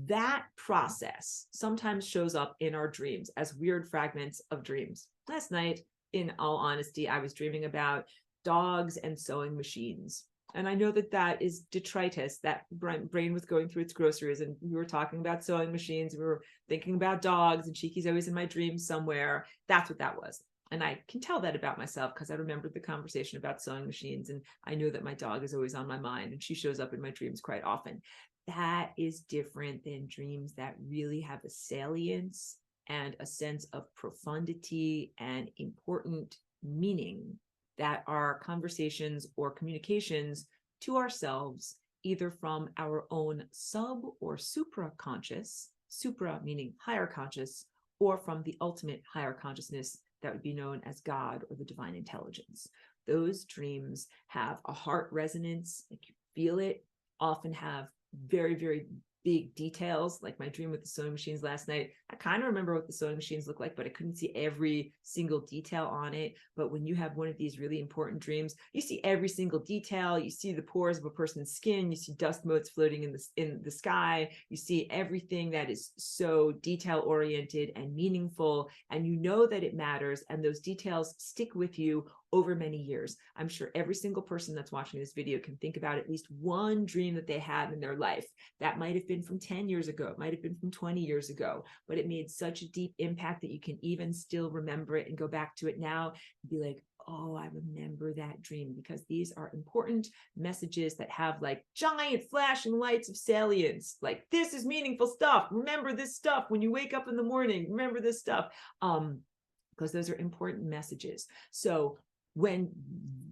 That process sometimes shows up in our dreams as weird fragments of dreams. Last night, in all honesty, I was dreaming about dogs and sewing machines. And I know that that is detritus. That brain was going through its groceries, and we were talking about sewing machines. We were thinking about dogs, and Cheeky's always in my dreams somewhere. That's what that was. And I can tell that about myself because I remembered the conversation about sewing machines, and I know that my dog is always on my mind, and she shows up in my dreams quite often. That is different than dreams that really have a salience and a sense of profundity and important meaning, that are conversations or communications to ourselves, either from our own sub or supra conscious, supra meaning higher conscious, or from the ultimate higher consciousness that would be known as God or the divine intelligence. Those dreams have a heart resonance, like you feel it, often have very, very big details, like my dream with the sewing machines last night. I kind of remember what the sewing machines look like, but I couldn't see every single detail on it. But when you have one of these really important dreams, you see every single detail. You see the pores of a person's skin. You see dust motes floating in the sky. You see everything that is so detail oriented and meaningful, and you know that it matters, and those details stick with you over many years. I'm sure every single person that's watching this video can think about at least one dream that they had in their life. That might have been from 10 years ago, it might have been from 20 years ago, but it made such a deep impact that you can even still remember it and go back to it now and be like, oh, I remember that dream, because these are important messages that have like giant flashing lights of salience. Like, this is meaningful stuff. Remember this stuff when you wake up in the morning. Remember this stuff. Because those are important messages. So when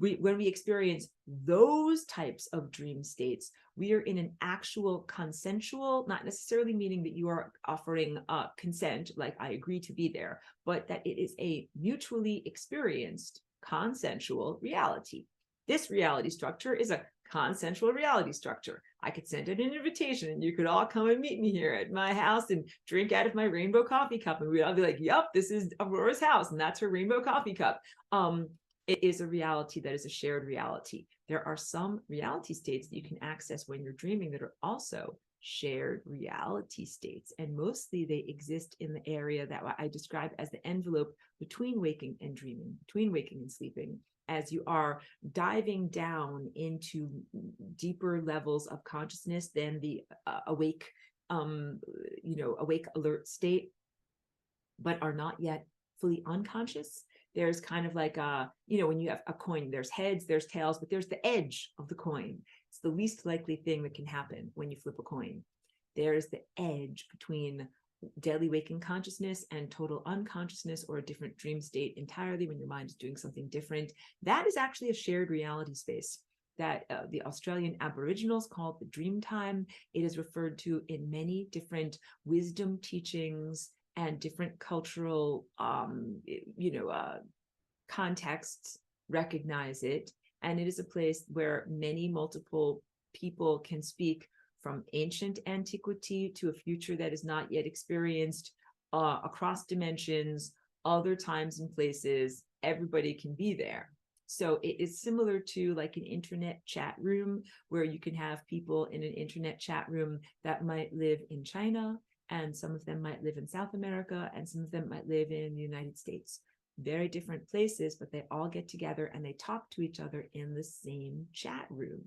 we experience those types of dream states, we are in an actual consensual, not necessarily meaning that you are offering consent, like I agree to be there, but that it is a mutually experienced consensual reality. This reality structure is a consensual reality structure. I could send out an invitation and you could all come and meet me here at my house and drink out of my rainbow coffee cup. And we'd all be like, yep, this is Aurora's house and that's her rainbow coffee cup. It is a reality that is a shared reality. There are some reality states that you can access when you're dreaming that are also shared reality states. And mostly they exist in the area that I describe as the envelope between waking and dreaming, between waking and sleeping, as you are diving down into deeper levels of consciousness than the awake, awake alert state, but are not yet fully unconscious. There's kind of like when you have a coin, there's heads, there's tails, but there's the edge of the coin. It's the least likely thing that can happen when you flip a coin. There's the edge between daily waking consciousness and total unconsciousness, or a different dream state entirely when your mind is doing something different. That is actually a shared reality space that the Australian Aboriginals call the dream time. It is referred to in many different wisdom teachings and different cultural, contexts recognize it. And it is a place where many multiple people can speak, from ancient antiquity to a future that is not yet experienced, across dimensions, other times and places. Everybody can be there. So it is similar to like an internet chat room, where you can have people in an internet chat room that might live in China, and some of them might live in South America, and some of them might live in the United States. Very different places, but they all get together and they talk to each other in the same chat room.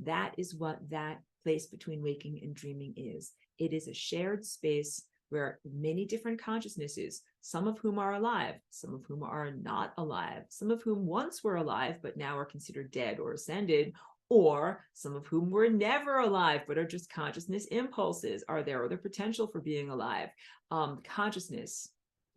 That is what that place between waking and dreaming is. It is a shared space where many different consciousnesses, some of whom are alive, some of whom are not alive, some of whom once were alive but now are considered dead or ascended, or some of whom were never alive but are just consciousness impulses, are there, or the potential for being alive. Consciousness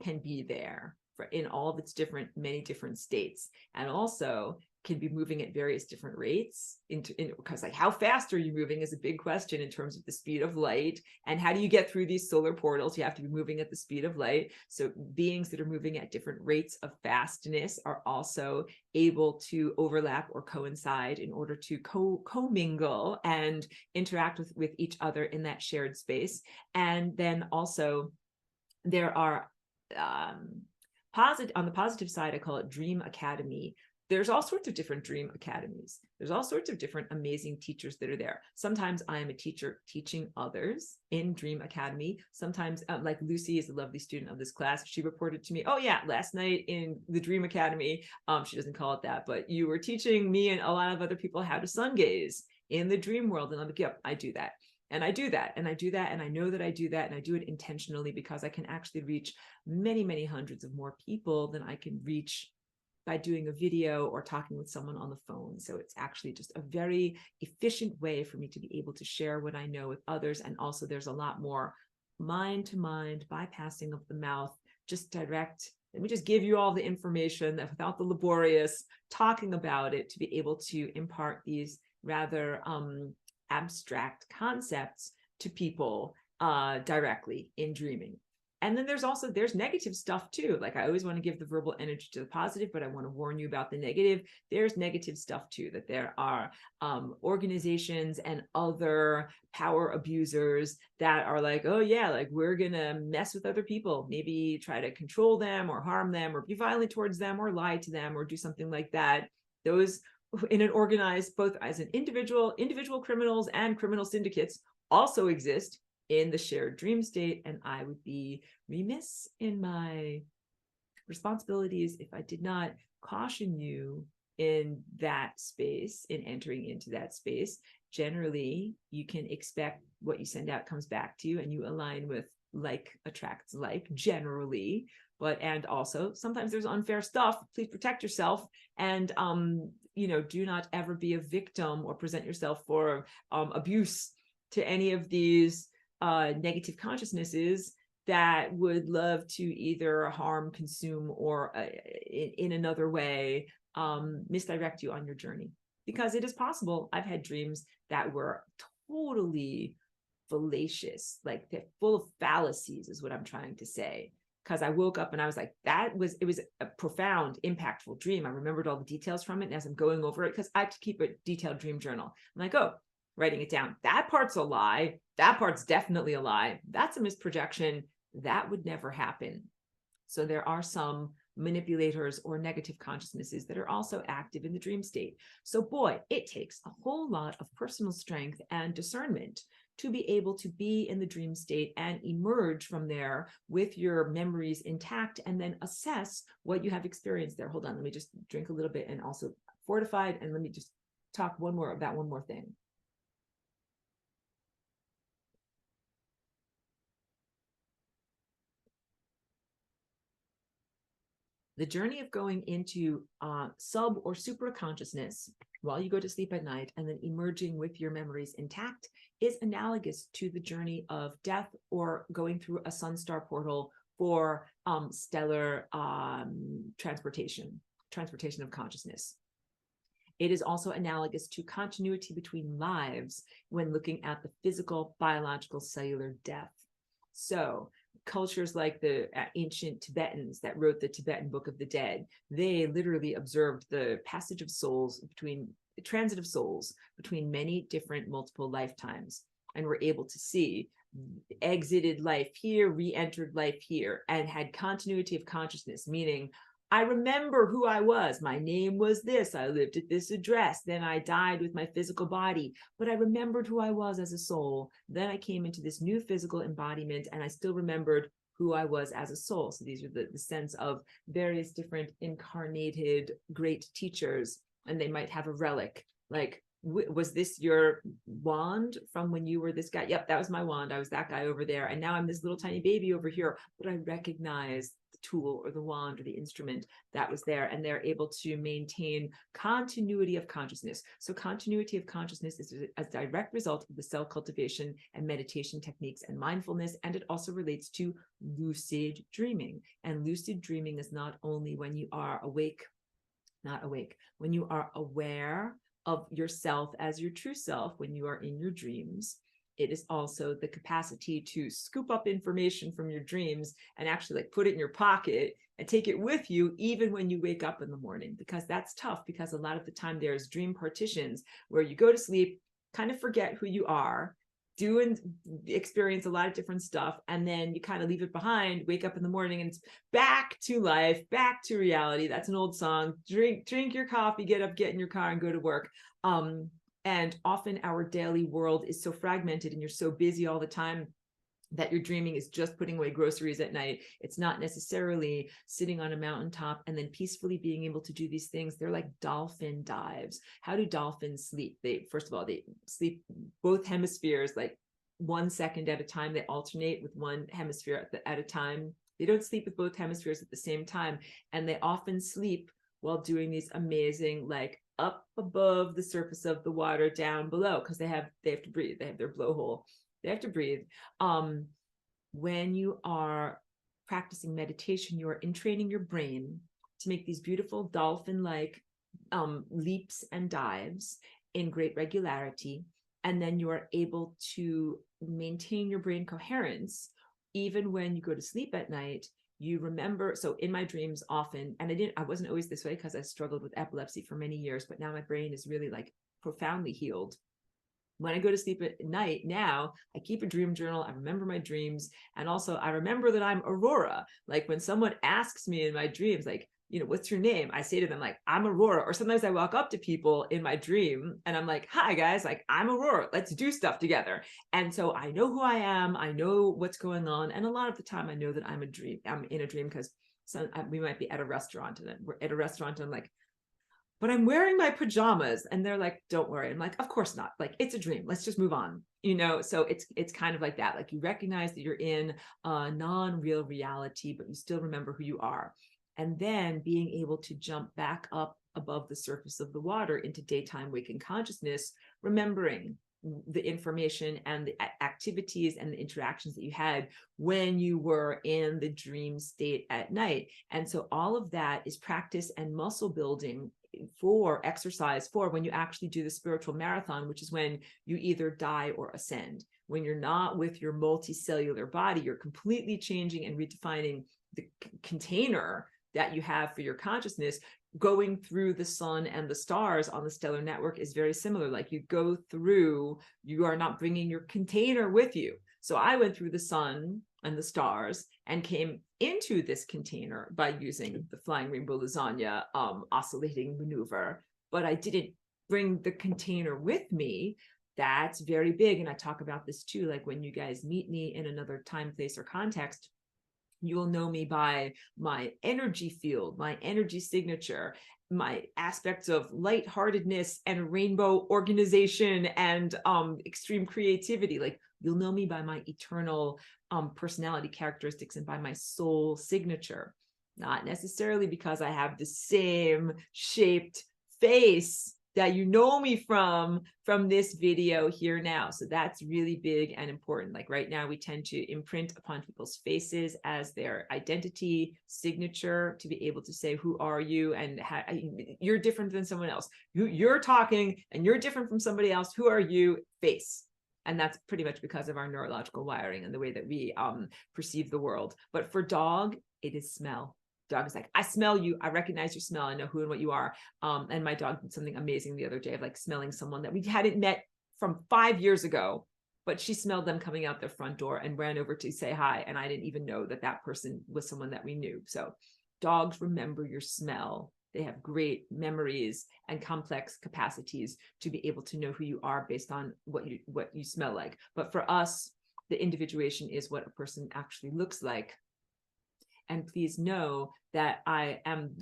can be there in all of its many different states, and also can be moving at various different rates, because like how fast are you moving is a big question in terms of the speed of light, and how do you get through these solar portals? You have to be moving at the speed of light. So beings that are moving at different rates of fastness are also able to overlap or coincide in order to commingle and interact with each other in that shared space. And then also there are on the positive side, I call it Dream Academy. There's all sorts of different dream academies. There's all sorts of different amazing teachers that are there. Sometimes I am a teacher teaching others in Dream Academy. Sometimes, like Lucy is a lovely student of this class. She reported to me, oh yeah, last night in the Dream Academy, she doesn't call it that, but you were teaching me and a lot of other people how to sun gaze in the dream world. And I'm like, yep, I do that. And I do that, and I do that, and I know that I do that, and I do it intentionally because I can actually reach many, many hundreds of more people than I can reach by doing a video or talking with someone on the phone. So it's actually just a very efficient way for me to be able to share what I know with others. And also there's a lot more mind to mind, bypassing of the mouth, just direct. Let me just give you all the information that without the laborious talking about it, to be able to impart these rather abstract concepts to people directly in dreaming. And then there's negative stuff too. Like I always want to give the verbal energy to the positive, but I want to warn you about the negative. There's negative stuff too, that there are organizations and other power abusers that are like, oh yeah, like we're going to mess with other people, maybe try to control them or harm them or be violent towards them or lie to them or do something like that. Those in an organized, both as an individual criminals and criminal syndicates also exist in the shared dream state. And I would be remiss in my responsibilities if I did not caution you in that space, in entering into that space. Generally, you can expect what you send out comes back to you, and you align with like attracts like, generally. And also sometimes there's unfair stuff. Please protect yourself, and do not ever be a victim or present yourself for abuse to any of these negative consciousnesses that would love to either harm, consume, or in another way misdirect you on your journey. Because it is possible. I've had dreams that were totally fallacious, like they're full of fallacies is what I'm trying to say. Because I woke up and I was like, it was a profound, impactful dream. I remembered all the details from it. And as I'm going over it, because I have to keep a detailed dream journal, I'm like, oh, writing it down. That part's a lie. That part's definitely a lie. That's a misprojection. That would never happen. So there are some manipulators or negative consciousnesses that are also active in the dream state. So boy, it takes a whole lot of personal strength and discernment to be able to be in the dream state and emerge from there with your memories intact, and then assess what you have experienced there. Hold on, let me just drink a little bit and also fortified, and let me just talk one more thing. The journey of going into sub or super consciousness while you go to sleep at night and then emerging with your memories intact is analogous to the journey of death or going through a sun star portal for stellar transportation of consciousness. It is also analogous to continuity between lives when looking at the physical, biological, cellular death. So cultures like the ancient Tibetans that wrote the Tibetan Book of the Dead, they literally observed the passage of souls between the transit of souls between many different multiple lifetimes, and were able to see exited life here, re-entered life here, and had continuity of consciousness, meaning I remember who I was. My name was this. I lived at this address. Then I died with my physical body, but I remembered who I was as a soul. Then I came into this new physical embodiment, and I still remembered who I was as a soul. So these are the sense of various different incarnated great teachers, and they might have a relic like, was this your wand from when you were this guy? Yep, that was my wand. I was that guy over there. And now I'm this little tiny baby over here, but I recognize the tool or the wand or the instrument that was there. And they're able to maintain continuity of consciousness. So continuity of consciousness is a direct result of the self-cultivation and meditation techniques and mindfulness. And it also relates to lucid dreaming. And lucid dreaming is not only when you are awake, when you are aware of yourself as your true self, when you are in your dreams. It is also the capacity to scoop up information from your dreams and actually like put it in your pocket and take it with you even when you wake up in the morning, because that's tough, because a lot of the time there's dream partitions where you go to sleep, kind of forget who you are, do and experience a lot of different stuff, and then you kind of leave it behind, wake up in the morning, and it's back to life, back to reality. That's an old song. Drink your coffee, get up, get in your car, and go to work. And often our daily world is so fragmented, and you're so busy all the time that your dreaming is just putting away groceries at night. It's not necessarily sitting on a mountaintop and then peacefully being able to do these things. They're like dolphin dives. How do dolphins sleep? First of all, they sleep both hemispheres, like 1 second at a time. They alternate with one hemisphere at a time. They don't sleep with both hemispheres at the same time. And they often sleep while doing these amazing, like up above the surface of the water, down below, because they have to breathe. They have their blowhole. They have to breathe. When you are practicing meditation, you are entraining your brain to make these beautiful dolphin-like leaps and dives in great regularity. And then you are able to maintain your brain coherence even when you go to sleep at night. You remember, so in my dreams often, and I wasn't always this way because I struggled with epilepsy for many years, but now my brain is really like profoundly healed. When I go to sleep at night now, I keep a dream journal. I remember my dreams. And also I remember that I'm Aurora. Like when someone asks me in my dreams, like, what's your name? I say to them, like, I'm Aurora. Or sometimes I walk up to people in my dream and I'm like, hi guys, like, I'm Aurora. Let's do stuff together. And so I know who I am. I know what's going on. And a lot of the time I know that I'm in a dream because we might be at a restaurant and we're at a restaurant and I'm like, but I'm wearing my pajamas. And they're like, don't worry. I'm like, of course not. Like, it's a dream. Let's just move on. So it's kind of like that. Like you recognize that you're in a non-real reality, but you still remember who you are. And then being able to jump back up above the surface of the water into daytime waking consciousness, remembering the information and the activities and the interactions that you had when you were in the dream state at night. And so all of that is practice and muscle building for exercise for when you actually do the spiritual marathon, which is when you either die or ascend. When you're not with your multicellular body, you're completely changing and redefining the container that you have for your consciousness. Going through the sun and the stars on the stellar network is very similar. Like you go through, you are not bringing your container with you. So I went through the sun and the stars and came into this container by using the flying rainbow lasagna oscillating maneuver, but I didn't bring the container with me. That's very big. And I talk about this too. Like when you guys meet me in another time, place, or context, you will know me by my energy field, my energy signature, my aspects of lightheartedness and rainbow organization and extreme creativity. Like you'll know me by my eternal personality characteristics and by my soul signature, not necessarily because I have the same shaped face that you know me from this video here now. So that's really big and important. Like right now, we tend to imprint upon people's faces as their identity signature to be able to say, who are you? And how, you're different than someone else. You're talking and you're different from somebody else. Who are you? Face. And that's pretty much because of our neurological wiring and the way that we perceive the world. But for dog, it is smell. Dog is like, I smell you. I recognize your smell. I know who and what you are. And my dog did something amazing the other day of like smelling someone that we hadn't met from 5 years ago. but she smelled them coming out their front door and ran over to say hi. And I didn't even know that that person was someone that we knew. So dogs remember your smell. They have great memories and complex capacities to be able to know who you are based on what you smell like. But for us, the individuation is what a person actually looks like. And please know that I am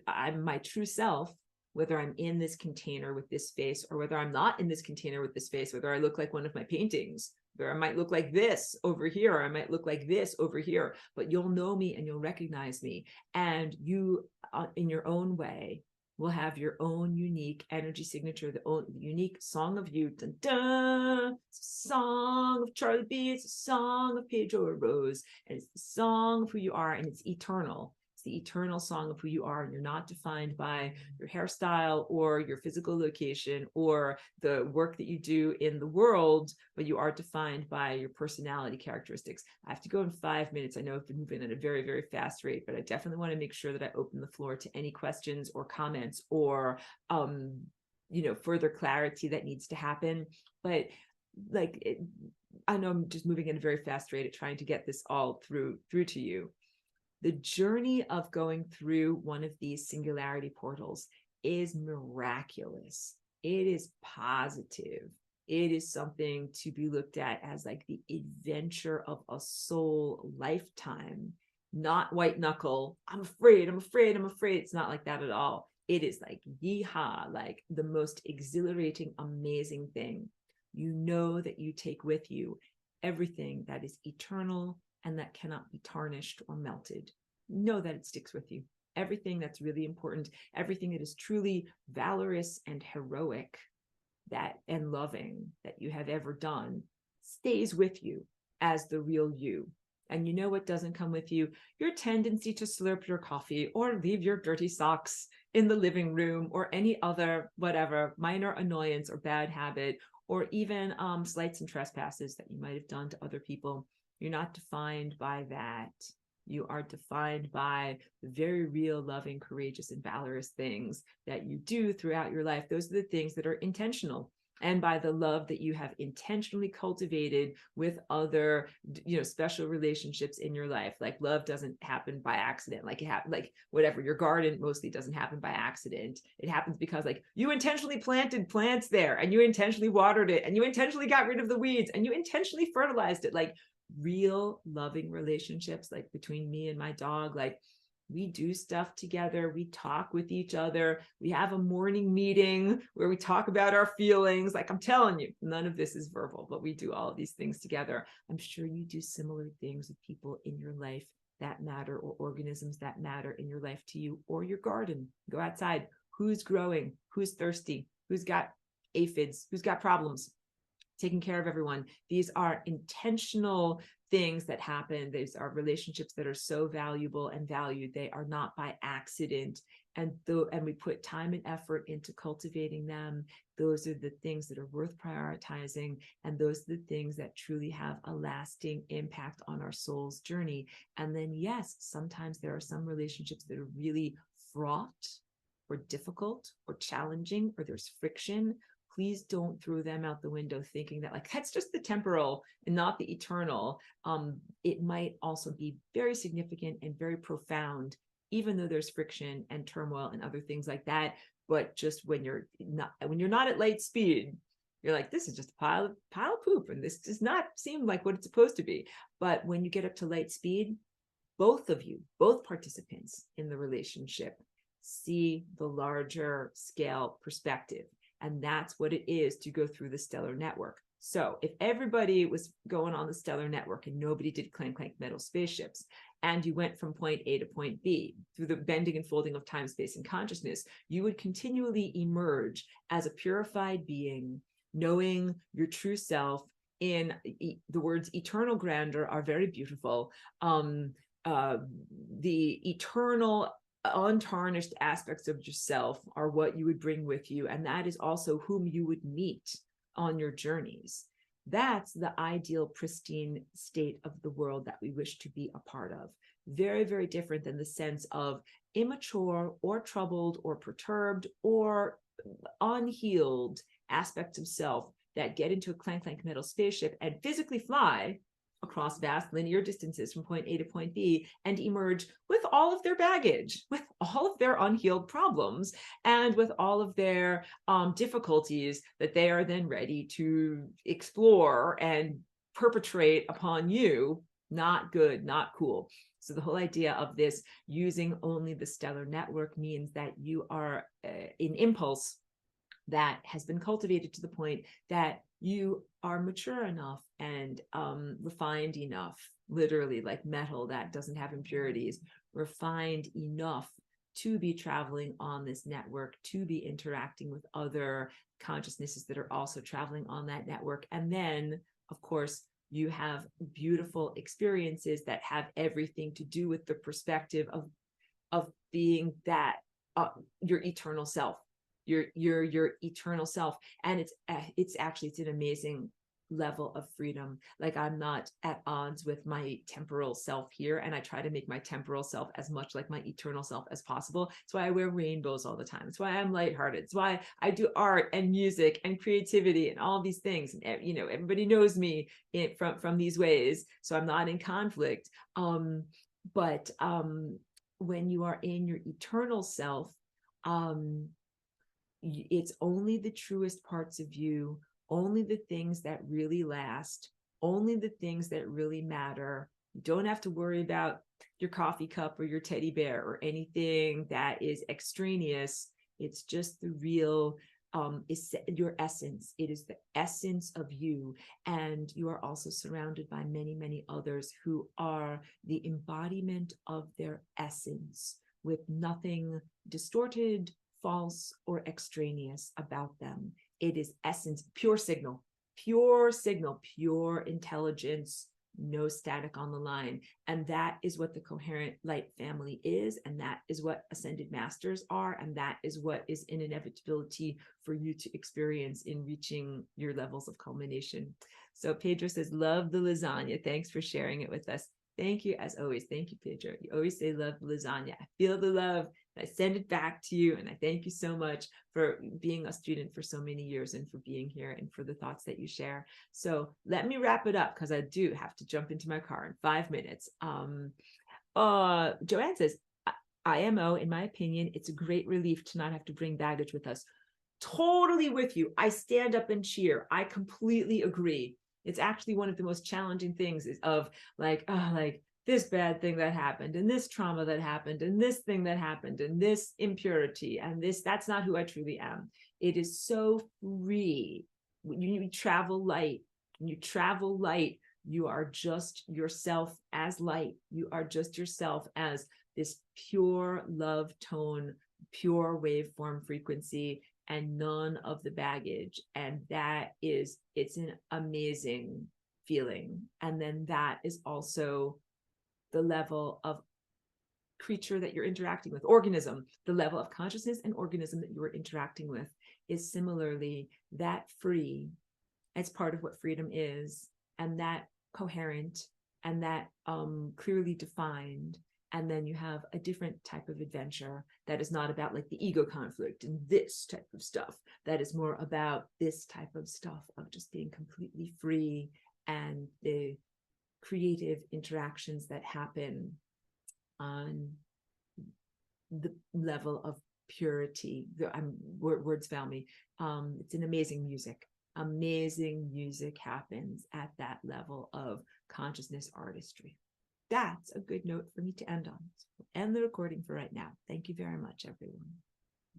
I'm my true self, whether I'm in this container with this face or whether I'm not in this container with this face, whether I look like one of my paintings, where I might look like this over here, or I might look like this over here, but you'll know me and you'll recognize me. And you, in your own way, will have your own unique energy signature, the unique song of you. Dun, dun. It's a song of Charlie B. It's a song of Pedro Rose. And it's the song of who you are, and it's eternal. It's the eternal song of who you are, and you're not defined by your hairstyle or your physical location or the work that you do in the world, but you are defined by your personality characteristics. I have to go in 5 minutes. I know I've been moving at a very, very fast rate, but I definitely want to make sure that I open the floor to any questions or comments or further clarity that needs to happen. But I know I'm just moving at a very fast rate at trying to get this all through to you. The journey of going through one of these singularity portals is miraculous. It is positive. It is something to be looked at as like the adventure of a soul lifetime, not white knuckle. I'm afraid. It's not like that at all. It is like yeehaw, like the most exhilarating, amazing thing. You know that you take with you everything that is eternal and that cannot be tarnished or melted. Know that it sticks with you. Everything that's really important, everything that is truly valorous and heroic and loving that you have ever done stays with you as the real you. And you know what doesn't come with you? Your tendency to slurp your coffee or leave your dirty socks in the living room or any other whatever minor annoyance or bad habit, or even slights and trespasses that you might have done to other people. You're not defined by that. You are defined by the very real, loving, courageous, and valorous things that you do throughout your life. Those are the things that are intentional. And by the love that you have intentionally cultivated with other, special relationships in your life. Like love doesn't happen by accident. Like whatever, your garden mostly doesn't happen by accident. It happens because like you intentionally planted plants there and you intentionally watered it and you intentionally got rid of the weeds and you intentionally fertilized it. Like real loving relationships, like between me and my dog, like we do stuff together, we talk with each other, we have a morning meeting where we talk about our feelings. Like I'm telling you, none of this is verbal, but we do all of these things together. I'm sure you do similar things with people in your life that matter, or organisms that matter in your life to you, or your garden. Go outside. Who's growing? Who's thirsty? Who's got aphids? Who's got problems? Taking care of everyone. These are intentional things that happen. These are relationships that are so valuable and valued. They are not by accident. And we put time and effort into cultivating them. Those are the things that are worth prioritizing. And those are the things that truly have a lasting impact on our soul's journey. And then, yes, sometimes there are some relationships that are really fraught or difficult or challenging, or there's friction. Please don't throw them out the window thinking that like that's just the temporal and not the eternal. It might also be very significant and very profound, even though there's friction and turmoil and other things like that. But just when you're not at light speed, you're like, this is just a pile of poop, and this does not seem like what it's supposed to be. But when you get up to light speed, both participants in the relationship see the larger scale perspective. And that's what it is to go through the stellar network. So if everybody was going on the stellar network and nobody did clank, clank metal spaceships, and you went from point A to point B through the bending and folding of time, space, and consciousness, you would continually emerge as a purified being, knowing your true self. In the words eternal grandeur are very beautiful. The eternal untarnished aspects of yourself are what you would bring with you, and that is also whom you would meet on your journeys. That's the ideal pristine state of the world that we wish to be a part of. Very, very different than the sense of immature or troubled or perturbed or unhealed aspects of self that get into a clank metal spaceship and physically fly across vast linear distances from point A to point B and emerge with all of their baggage, with all of their unhealed problems, and with all of their difficulties that they are then ready to explore and perpetrate upon you. Not good, not cool. So the whole idea of this using only the stellar network means that you are an impulse that has been cultivated to the point that you are mature enough and refined enough, literally like metal that doesn't have impurities, refined enough to be traveling on this network, to be interacting with other consciousnesses that are also traveling on that network. And then, of course, you have beautiful experiences that have everything to do with the perspective of being that your eternal self, your eternal self. And it's an amazing level of freedom. Like, I'm not at odds with my temporal self here, and I try to make my temporal self as much like my eternal self as possible. That's why I wear rainbows all the time. It's why I'm lighthearted. It's why I do art and music and creativity and all these things. And, you know, everybody knows me from these ways, so I'm not in conflict. But when you are in your eternal self, it's only the truest parts of you, only the things that really last, only the things that really matter. You don't have to worry about your coffee cup or your teddy bear or anything that is extraneous. It's just the real, your essence. It is the essence of you. And you are also surrounded by many, many others who are the embodiment of their essence, with nothing distorted, false, or extraneous about them. It is essence, pure signal, pure intelligence, no static on the line. And that is what the coherent light family is. And that is what ascended masters are. And that is what is in inevitability for you to experience in reaching your levels of culmination. So Pedro says, love the lasagna. Thanks for sharing it with us. Thank you, as always. Thank you, Pedro. You always say love the lasagna. I feel the love. I send it back to you. And I thank you so much for being a student for so many years and for being here and for the thoughts that you share. So let me wrap it up, because I do have to jump into my car in 5 minutes. Joanne says, IMO, in my opinion, it's a great relief to not have to bring baggage with us. Totally with you. I stand up and cheer. I completely agree. It's actually one of the most challenging things is of like this bad thing that happened, and this trauma that happened, and this thing that happened, and this impurity, and that's not who I truly am. It is so free. When you travel light, you are just yourself as light. You are just yourself as this pure love tone, pure waveform frequency, and none of the baggage. And it's an amazing feeling. And then that is also the level of creature that you're interacting with, organism, the level of consciousness and organism that you are interacting with is similarly that free. It's part of what freedom is, and that coherent, and that clearly defined. And then you have a different type of adventure that is not about like the ego conflict and this type of stuff. That is more about this type of stuff of just being completely free, and the creative interactions that happen on the level of purity. Words fail me. It's an amazing music. Amazing music happens at that level of consciousness artistry. That's a good note for me to end on. So we'll end the recording for right now. Thank you very much, everyone.